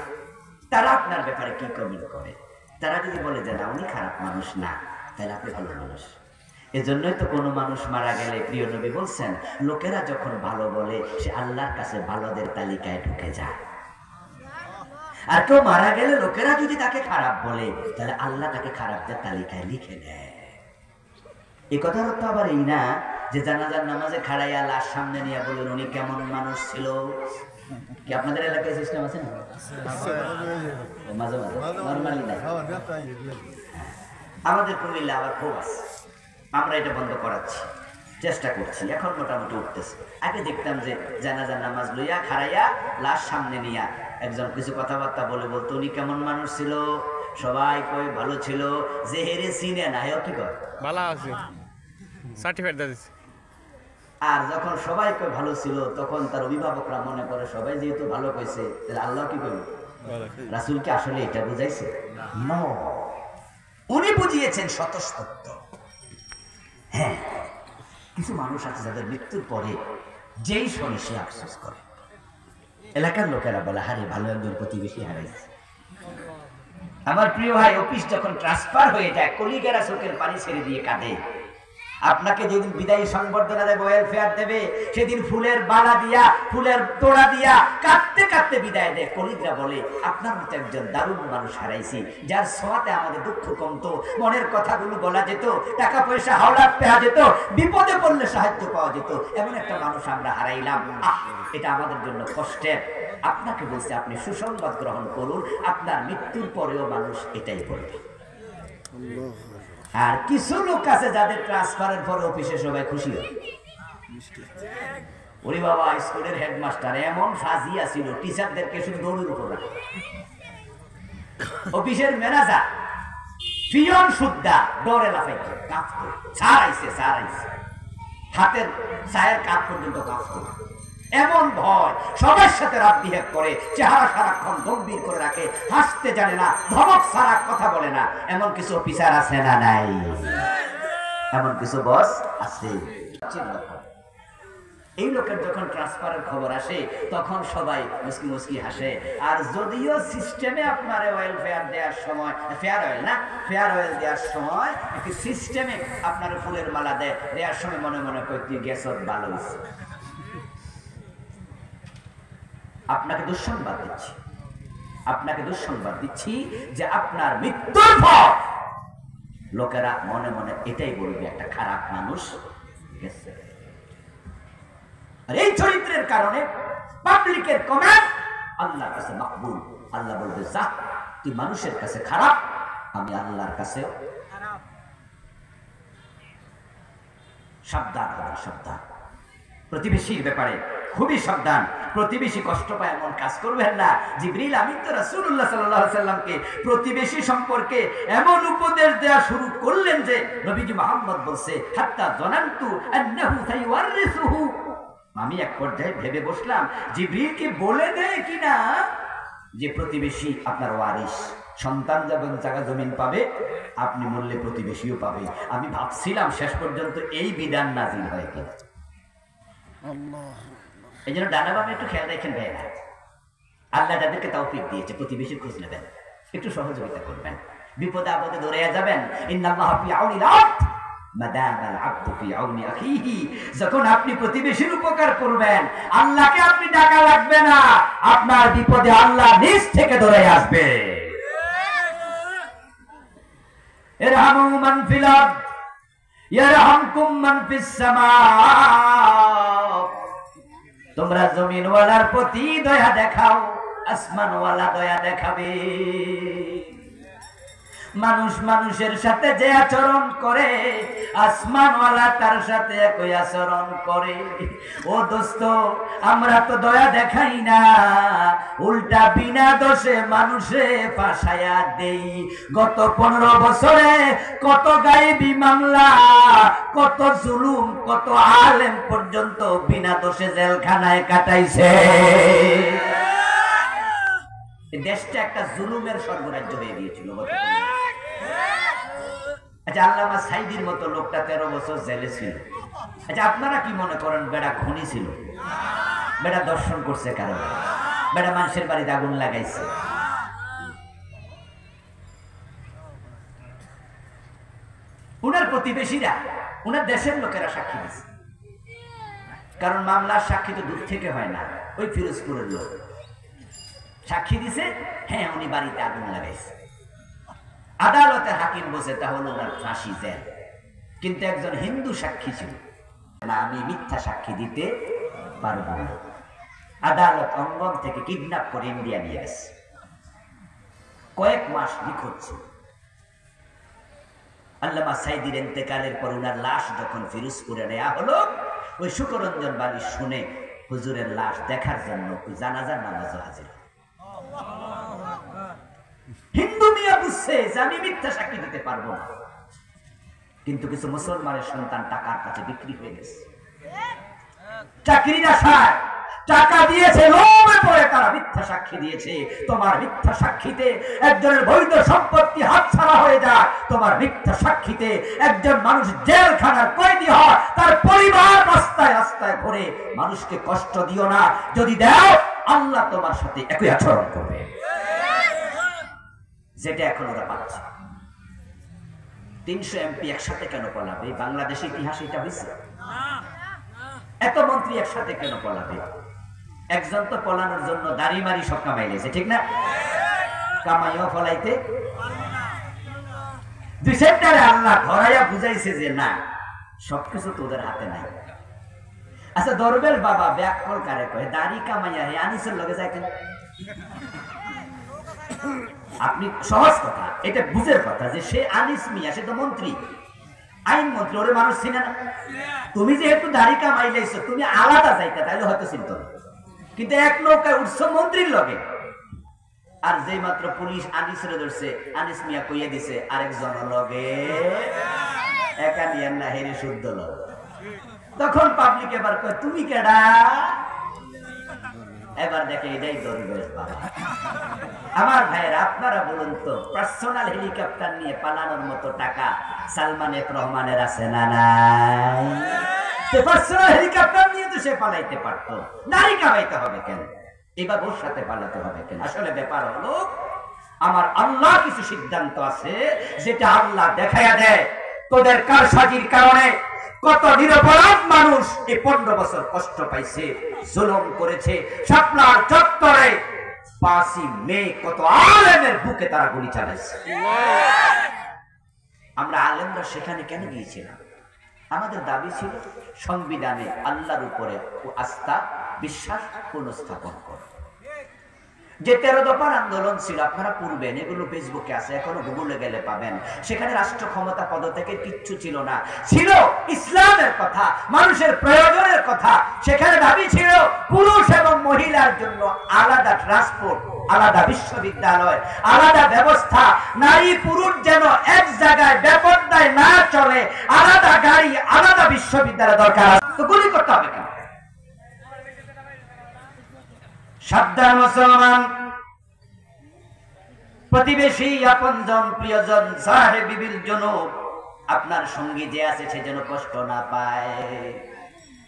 তারা আপনার ব্যাপারে কি কমেন্ট করে? তারা যদি বলে যে না উনি খারাপ মানুষ না, তাহলে আপনি ভালো মানুষ। এজন্যই তো কোনো মানুষ মারা গেলে প্রিয় নবী বলছেন, লোকেরা যখন ভালো বলে সে আল্লাহর কাছে ভালোদের তালিকায় ঢুকে যায়। আর কেউ মারা গেলে লোকেরা যদি তাকে খারাপ বলে, তাহলে আল্লাহ তাকে খারাপদের তালিকায় লিখে দেয়। এই কথার অর্থ আবার এই না যে জানাজার নামাজে খাড়াইয়া লাশ সামনে নিয়ে বলেন উনি কেমন মানুষ ছিল। কি আপনাদের এলাকায় সিস্টেম আছে না? মাঝে মাঝে নরমালি নাই। আমাদের কুমিল্লা আবার খুব আছে। আমরা এটা বন্ধ করাচ্ছি, চেষ্টা করছি, এখন মোটামুটি উঠতেছে। আগে দেখতাম যে জানাজার নামাজ লইয়া খাড়াইয়া লাশ সামনে নিয়া একজন কিছু কথাবার্তা বলে বলতো উনি কেমন মানুষ ছিল। সবাই কই ভালো ছিল, যে হেরে চিনে না হেও কি কয় ভালো আছে, সার্টিফিকেট দিয়েছে। আর যখন সবাই কই ভালো ছিল, তখন তার অভিভাবকরা মনে করে সবাই যেহেতু ভালো কইছে, তাহলে আল্লাহ কি করবে? রাসূল কি আসলে এটা বুঝাইছে? না, উনি বুঝিয়েছেন স্বতঃস্ফূর্ত। হ্যাঁ, কিছু মানুষ আছে যাদের মৃত্যুর পরে যেই শোনে সে আফসোস করে। এলাকার লোকেরা বলে হারে ভালো একজন প্রতিবেশী হারাইছে। আমার প্রিয় ভাই, অফিস যখন ট্রান্সফার হয়ে যায়, কলিগেরা চোখের পানি ছেড়ে দিয়ে কাঁদে। আপনাকে যেদিন বিদায়ী সংবর্ধনা দেবে, ওয়েলফেয়ার দেবে, সেদিন ফুলের বালা দিয়া, ফুলের তোড়া দিয়া কাঁদতে কাঁদতে বিদায় দেয়। কলিগরা বলে আপনার মতো একজন দারুণ মানুষ হারাইছি, যার ছোঁয়াতে আমাদের দুঃখ কমতো, মনের কথাগুলো বলা যেত, টাকা পয়সা হাওলাত পেয়া যেত, বিপদে পড়লে সাহায্য পাওয়া যেত, এমন একটা মানুষ আমরা হারাইলাম। এটা আমাদের জন্য কষ্টের। আপনাকে বলছে আপনি সুসংবাদ গ্রহণ করুন, আপনার মৃত্যুর পরেও মানুষ এটাই বলবে। আর কিছু লোক আছে যাদের ট্রান্সফারের পরে অফিসে সবাই খুশি হয়। ওরে বাবা, স্কুলের হেডমাস্টার এমন সাজিয়া ছিল, টিচারদেরকে শুধু দৌড়ের উপর রাখে। অফিসের ম্যানেজার পিয়ন সুদ্ধা ডরে লাফাইতো, কাঁপতো, ছাড়াইছে হাতের ছায়ের কাপ পর্যন্ত কাঁপতো। এমন ভয়, সবার সাথে রাত বিহেভ করে, চেহারা সারাক্ষণ গম্ভীর করে রাখে, হাসতে জানে না, ধমক ছাড়া কথা বলে না। এমন কিছু অফিসার আছে না নাই? এমন কিছু বস আছে। এই লোকের যখন ট্রান্সফারের খবর আসে তখন সবাই মুস্কি মুস্কি হাসে। আর যদিও সিস্টেমে আপনার ওয়েলফেয়ার দেওয়ার সময়, ফেয়ারওয়েল দেওয়ার সময় একটি সিস্টেমে আপনার ফুলের মালা দেওয়ার সময় মনে মনে করতে গেছ ভালো হয়েছে। আপনাকে দুঃসংবাদ দিচ্ছি যে আপনার মৃত্যুর পর লোকেরা মনে মনে এটাই বলবে একটা খারাপ মানুষ গেছে। আর এই চরিত্রের কারণে পাবলিকের কমেন্ট আল্লাহর কাছে মাকবুল। আল্লাহ বলবে যা, তুই মানুষের কাছে খারাপ, আমি আল্লাহর কাছে খারাপ। সাবধান, প্রতিবেশীর ব্যাপারে খুবই সাবধান। প্রতিবেশী কষ্ট পায় এমন কাজ করবেন না। জিবরিল আমিন তো রাসূলুল্লাহ সাল্লাল্লাহু আলাইহি সাল্লামকে প্রতিবেশী সম্পর্কে এমন উপদেশ দেয়া শুরু করলেন যে নবীজি মুহাম্মদ বলছে হাত্তা জানান্তু আন্নাহু সাইওয়ারিসুহু। আমি এক পর্যায়ে ভেবে বসলাম জিবরিল কি বলে দেয় কিনা যে প্রতিবেশী আপনার ওয়ারিস, সন্তান যখন জায়গা জমিন পাবে আপনি মরলে প্রতিবেশীও পাবে। আমি ভাবছিলাম শেষ পর্যন্ত এই বিধান নাজিল হয় কিনা। এই জন্য ডানা বামে একটু খেয়াল রাখেন ভাইয়েরা। আল্লাহ যাদেরকে তৌফিক দিয়েছে প্রতিবেশীর খোঁজ নেবেন, একটু সহযোগিতা করবেন, বিপদে আপদে দৌড়ে যাবেন। ইন্নাল্লাহা ফি আউনিল আবদ মাদামাল আবদু ফি আউনি আখিহি। যখন আপনি প্রতিবেশীর উপকার করবেন আল্লাহকে আপনি ডাকা লাগবে না, আপনার বিপদে আল্লাহ নিজ থেকে দৌড়ে আসবে। ইরহামু মান ফিল আরদ ইয়ারহামকুম মান ফিস সামা। তোমরা জমিনওয়ালার প্রতি দয়া দেখাও, আসমানওয়ালা দয়া দেখাবে। মানুষ মানুষের সাথে যে আচরণ করে আসমানওয়ালা তার সাথে একই আচরণ করে। ও দোস্ত, আমরা তো দয়া দেখাই না, উল্টা বিনা দোষে মানুষে ফাঁসায়া দেই। গত 15 বছরে কত গায়েবী মামলা, কত জুলুম, কত আলেম পর্যন্ত বিনা দোষে জেলখানায় কাটাইছে। দেশটা একটা জুলুমের স্বর্গরাজ্য হয়ে গিয়েছিল। আচ্ছা, আল্লামা সাইদির মতো লোকটা 13 বছর জেলে ছিল। আচ্ছা, আপনারা কি মনে করেন বেড়া খুনি ছিল? বেড়া দর্শন করছে কারণ, বেড়া মানুষের বাড়িতে আগুন লাগাইছে। উনার প্রতিবেশীরা, উনার দেশের লোকেরা সাক্ষী দিচ্ছে। কারণ মামলার সাক্ষী তো দূর থেকে হয় না, ওই ফিরোজপুরের লোক সাক্ষী দিছে, হ্যাঁ উনি বাড়িতে আগুন লাগাইছে। আদালতে হাকিম বসে তাহলে ওনার ফাঁসি দেন। কিন্তু একজন হিন্দু সাক্ষী ছিল না, আমি মিথ্যা সাক্ষী দিতে পারবো না। আদালত অঙ্গন থেকে কিডন্যাপ করে ইন্ডিয়া নিয়ে আসে, কয়েক মাস নিখোঁজ ছিল। আল্লামা সাইদির ইন্তেকালের পর ওনার লাশ যখন ফিরোজপুরে নেওয়া হলো, ওই শুকরঞ্জন বাড়ি শুনে হুজুরের লাশ দেখার জন্য ওই জানাজার নামাজও হাজির। হিন্দু মিয়া বুঝছে যে আমি মিথ্যা সাক্ষী দিতে পারবো না, কিন্তু কিছু মুসলমানের সন্তান টাকার কাছে বিক্রি হয়ে গেছে। চাকরির আশায় টাকা দিয়েছে, লোভে পড়ে তারা মিথ্যা সাক্ষী দিয়েছে। তোমার মিথ্যা সাক্ষীতে একজনের বৈধ সম্পত্তি হাতছাড়া হয়ে যায়, তোমার মিথ্যা সাক্ষীতে একজন মানুষ জেলখানার কয়েদি হয়, তার পরিবার রাস্তায় রাস্তায় ঘুরে। মানুষকে কষ্ট দিও না, যদি দাও আল্লাহ তোমার সাথে একই আচরণ করবে, যেটা এখন ওরা পাচ্ছে। 300 এমপি একসাথে কেন পলাবে? বাংলাদেশের ইতিহাসে এটা হয়েছে? এত মন্ত্রী একসাথে কেন পলাবে? একজন তো পলানোর জন্য দাড়ি মারি সব কামাই লেছে, ঠিক না? কামাইও ফলাইতে দুই সেক্টরে আল্লাহ ধরাইয়া বুঝাইছে যে না, সবকিছু তোদের হাতে নাই। আচ্ছা, দরবেল বাবা ব্যাকল কারে কয়? দাড়ি কামাইয়া হে আনিসের লগে যায় কেন? আপনি সহজ কথা, এটা বুঝের কথা যে সে আনিস মিয়া, সে তো মন্ত্রী, আইন মন্ত্রী, ওরে মানুষ চিনে না। তুমি যেহেতু দাড়ি কামাই লাইছো, তুমি আলাদা যাইতে তাইলে হয়তো চিনত, কিন্তু এক নৌকায় উঠছো মন্ত্রীর লগে। আর যেই মাত্র পুলিশ আনিসরে ধরছে, আনিস মিয়া কইয়া দিছে আরেকজন লগে একা নিয়ে না হেরে শুদ্ধ লোক। তখন পাবলিক এবার কয় তুমি কেডা? এবার দেখে এটাই দরবেশ বাবা। আমার ভাইয়েরা, আপনারা বলুন তো, পার্সোনাল হেলিকপ্টার নিয়ে পালানোর মতো টাকা সালমান এফ রহমানের আছে না নাই? পার্সোনাল হেলিকপ্টার নিয়ে তো সে পালাইতে পারতো, দাড়ি কামাইতে হবে কেন? এবার ওর সাথে পালাতে হবে কেন? আসলে ব্যাপার হলো, আমার আল্লাহ কিছু সিদ্ধান্ত আছে যেটা আল্লাহ দেখাইয়া দেয়। তোদের কারসাজির কারণে কত নিরপরাধ মানুষ এই 15 বছর কষ্ট পাইছে, জুলুম করেছে। শাপলার চত্বরে 5ই মে কত আলেমের বুকে তারা গুলি চালাইছে। আমরা আলেমরা সেখানে কেন গিয়েছিলাম? আমাদের দাবি ছিল সংবিধানে আল্লাহর উপরে আস্থা বিশ্বাস পুনঃস্থাপন করা। যে 13 দফার আন্দোলন ছিল, আপনারা পূর্বেন, এগুলো ফেসবুকে আছে, এখনো গুগলে গেলে পাবেন। সেখানে রাষ্ট্র ক্ষমতা পদত্যাগের কিচ্ছু ছিল না, ছিল ইসলামের কথা, মানুষের প্রয়োজনের কথা। সেখানে দাবি ছিল পুরুষ এবং মহিলার জন্য আলাদা ট্রান্সপোর্ট, আলাদা বিশ্ববিদ্যালয়, আলাদা ব্যবস্থা। নারী পুরুষ যেন এক জায়গায় বেপরদায় না চলে, আলাদা গাড়ি, আলাদা বিশ্ববিদ্যালয় দরকার। তো গুলি করতে হবে কেন? সাবধান মুসলমান, প্রতিবেশী, আপনজন, প্রিয়জন, সাহেব বিবিল জনব, আপনার সঙ্গী যে আছে সে যেন কষ্ট না পায়।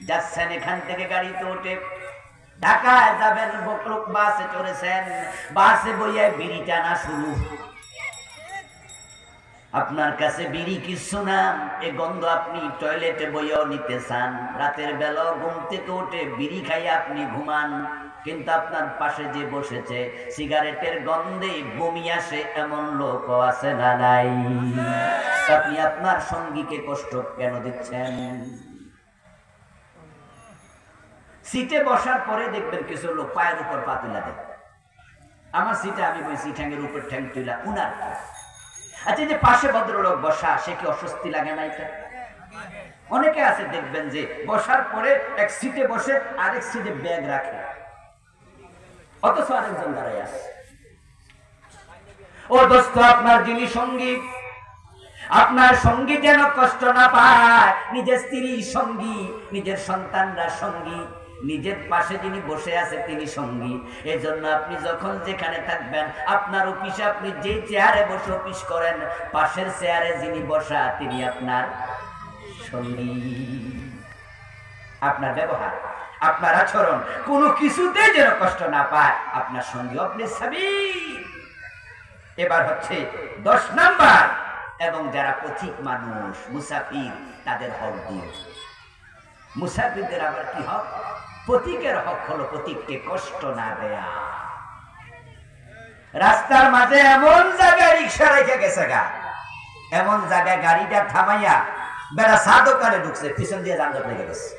যাচ্ছেন এখান থেকে গাড়িতে উঠে ঢাকায় যাবেন, বকলুক বাসে চড়েছেন, বাসে বইয়া বিড়ি টানা শুরু। আপনার কাছে বিড়ি কিছু না, এ গন্ধ আপনি টয়লেটে বইয়াও নিতে চান। রাতের বেলা ঘুম থেকে উঠে বিড়ি খাইয়া আপনি ঘুমান, কিন্তু আপনার পাশে যে বসেছে সিগারেটের গন্ধে বমি আসে, এমন লোক আছে না নাই? আপনি আপনার সঙ্গীকে কষ্ট কেন দিচ্ছেন? সিটে বসার পরে দেখবেন কিছু লোক পায়ের উপর পা তুলা দেয়। আমার সিটে আমি বসি, ঠ্যাঙের উপর ঠ্যাং তুলা উনার। আচ্ছা, যে পাশে ভদ্রলোক বসা, সে কি অস্বস্তি লাগে না? এটা অনেকে আছে দেখবেন যে বসার পরে এক সিটে বসে আরেক সিটে ব্যাগ রাখে, অথচ আরেকজন দাঁড়ায় আছে। ও দোস্ত, আপনার যিনি সঙ্গী, আপনার সঙ্গী যেন কষ্ট না পায়। নিজের স্ত্রী সঙ্গী, নিজের সন্তানরা সঙ্গী, নিজের পাশে যিনি বসে আছে তিনি সঙ্গী। এজন্য আপনি যখন যেখানে থাকবেন, আপনার অফিসে আপনি যে চেয়ারে বসে অফিস করেন, পাশের চেয়ারে যিনি বসা তিনি আপনার সঙ্গী। আপনার ব্যবহার, আপনার আচরণ কোনো কিছুতে যেন কষ্ট না পায় আপনার সঙ্গী, আপনি সাবির। এবার হচ্ছে 10 নাম্বার, এবং যারা পথিক মানুষ, মুসাফির, তাদের হক দিয়ে। মুসাফিরদের আবার কি হক? পথিকের হক হলো পথিককে কষ্ট না দেয়া। রাস্তার মাঝে এমন জায়গায় রিক্সা রেখে গেছে গা, এমন জায়গায় গাড়িটা থামাইয়া বেড়া চা দোকানে ঢুকছে, পিছন দিয়ে যানজট লেগে গেছে।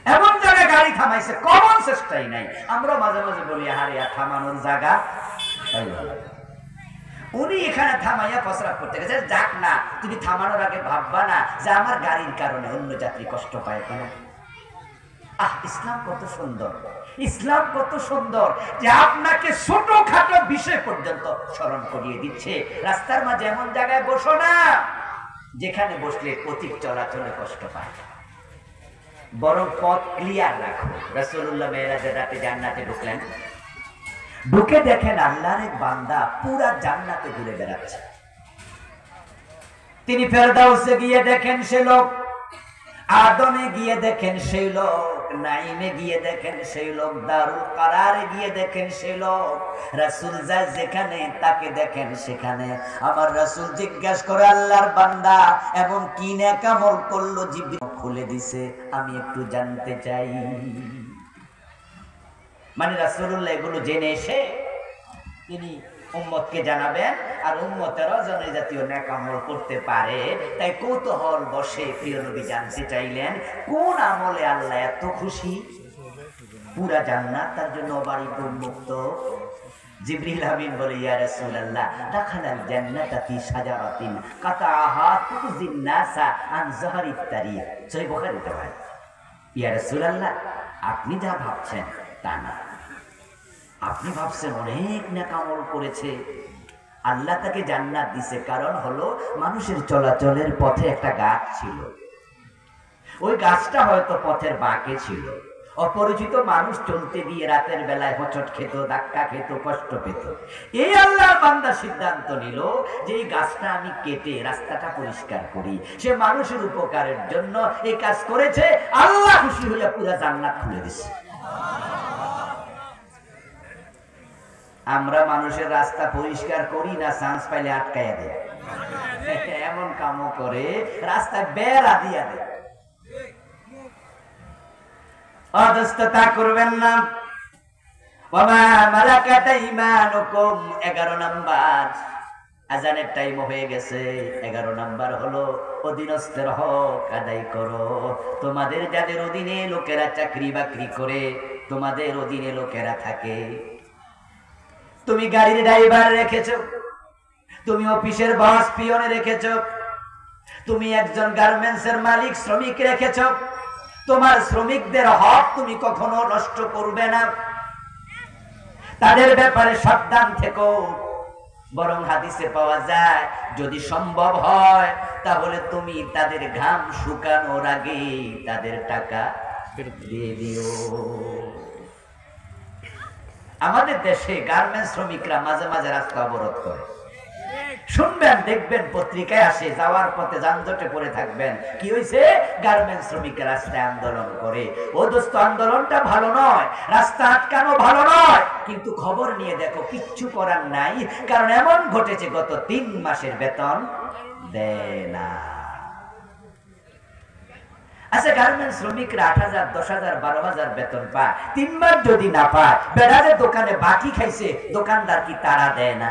এমন জায়গায় গাড়ি থামাইছে, কমন চেষ্টাই নাই। আমরা মাঝে মাঝে বলি আরে থামানোর জায়গা, উনি এখানে থামাইয়া প্রস্রাব করতে গেছে। যাক না, তুমি থামানোর আগে ভাববা না যে আমার গাড়ির কারণে অন্য যাত্রী কষ্ট পায় কেন? ইসলাম কত সুন্দর, ইসলাম কত সুন্দর যে আপনাকে ছোটখাটো বিষয় পর্যন্ত স্মরণ করিয়ে দিচ্ছে। রাস্তার মাঝে এমন জায়গায় বসো না যেখানে বসলে পথিক চলাচলে কষ্ট পায়, বরং পথ ক্লিয়ার রাখো। রাসূলুল্লাহ মেরাজের রাতে জান্নাতে ঢুকলেন, ঢুকে দেখেন আল্লাহর এক বান্দা পুরা জান্নাতে ঘুরে বেড়াচ্ছে। তিনি ফেরদাউসে গিয়ে দেখেন সে লোক আদমে গিয়ে দেখেন সেই লোক, নাইমে গিয়ে দেখেন সেই লোক, দারুল কারারে গিয়ে দেখেন সেই লোক, রাসূল যায় যেখানে তাকে দেখেন সেখানে। আমার রাসূল জিজ্ঞাসা করে, আল্লাহর বান্দা এমন কি নেক আমল করলো জিবরিল খুলে দিছে, আমি একটু জানতে চাই। মানে রাসূলুল্লাহ এগুলো জেনে এসে তিনি উম্মতকে জানাবেন, আর উম্মতেরও যেন এই জাতীয় নেক আমল করতে পারে। তাই কৌতূহল বসে প্রিয় নবী জানতে চাইলেন কোন আমলে আল্লাহ এত খুশি, পুরা জান্নাত তার জন্য অবারিত উন্মুক্ত। জিবরিল আমিন বলে, ইয়া রাসূলুল্লাহ দাখালাল জান্নাতা ফি শাজারাতিন কাতাআহা তুযিন নাসা আন যাহরিত তারিক। সহিহ বুখারীতে ভাই, ইয়া রাসূলুল্লাহ আপনি যা ভাবছেন তা না। আপনি ভাবছেন অনেক নেক আমল করেছে, আল্লাহ তাকে জান্নাত দিছে, কারণ হলো মানুষের চলাচলের পথে একটা গাছ ছিল, ওই গাছটা হয়তো পথের বাঁকে ছিল, অপরিচিত মানুষ চলতে গিয়ে রাতের বেলায় হোঁচট খেত, ধাক্কা খেত, কষ্ট পেত। এই আল্লাহর বান্দা সিদ্ধান্ত নিল যে এই গাছটা আমি কেটে রাস্তাটা পরিষ্কার করি। সে মানুষের উপকারের জন্য এই কাজ করেছে, আল্লাহ খুশি হলে পুরো জান্নাত খুলে দিছে। আমরা মানুষের রাস্তা পরিষ্কার করি না, চান্স পাইলে আটকাইয়া দেয়, এমন কামও করে রাস্তায় বেড়া দিয়া দেয়। অদস্ততা করবেন না। ওয়ামা মালাকাত আইমানুকুম 11 নাম্বার, আজানের টাইম হয়ে গেছে। 11 নাম্বার হলো অধীনস্থের হক আদায় করো। তোমাদের যাদের অধীনে লোকেরা চাকরি বাকরি করে, তোমাদের অধীনে লোকেরা থাকে, তুমি গাড়ির ড্রাইভার রেখেছো, তুমি অফিসের বস পিয়নে রেখেছো, তুমি একজন গার্মেন্টসের মালিক শ্রমিক রেখেছো, তোমার শ্রমিকদের হক তুমি কখনো নষ্ট করবে না, তাদের ব্যাপারে সাবধান থেকো। বরং হাদিসে পাওয়া যায় যদি সম্ভব হয় তাহলে তুমি তাদের ঘাম শুকানোর আগে তাদের টাকা দিয়ে দিও। আমাদের দেশে গার্মেন্টস শ্রমিকরা মাঝে মাঝে রাস্তা অবরোধ করে, শুনবেন দেখবেন পত্রিকায় আসে, যাওয়ার পথে যানজটে পড়ে থাকবেন, কি হয়েছে, গার্মেন্টস শ্রমিকরা রাস্তায় আন্দোলন করে। ও দোস্ত, আন্দোলনটা ভালো নয়, রাস্তা আটকানো ভালো নয়, কিন্তু খবর নিয়ে দেখো কিচ্ছু করার নাই, কারণ এমন ঘটেছে গত 3 মাসের বেতন দেয় না। আচ্ছা, গার্মেন্টস শ্রমিকরা 8,000, 10,000, 12,000 বেতন পায়, 3 মাস যদি না পায়, বেড়াদের দোকানে বাকি খাইছে, দোকানদার কি তারা দেয় না?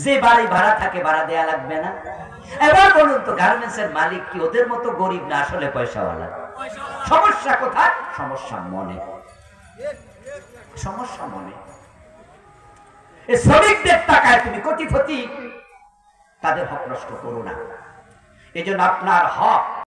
যে বাড়ি ভাড়া থাকে ভাড়া দেয়া লাগবে না? এবার বলুন তো, গার্মেন্টস এর মালিক কি ওদের মতো গরিব না আসলে পয়সাওয়ালা? সমস্যা কোথায়? সমস্যা মনে, সমস্যা মনে। এই শ্রমিকদের টাকায় তুমি কোটিপতি, তাদের হক নষ্ট করো না। এই জন্য আপনার হক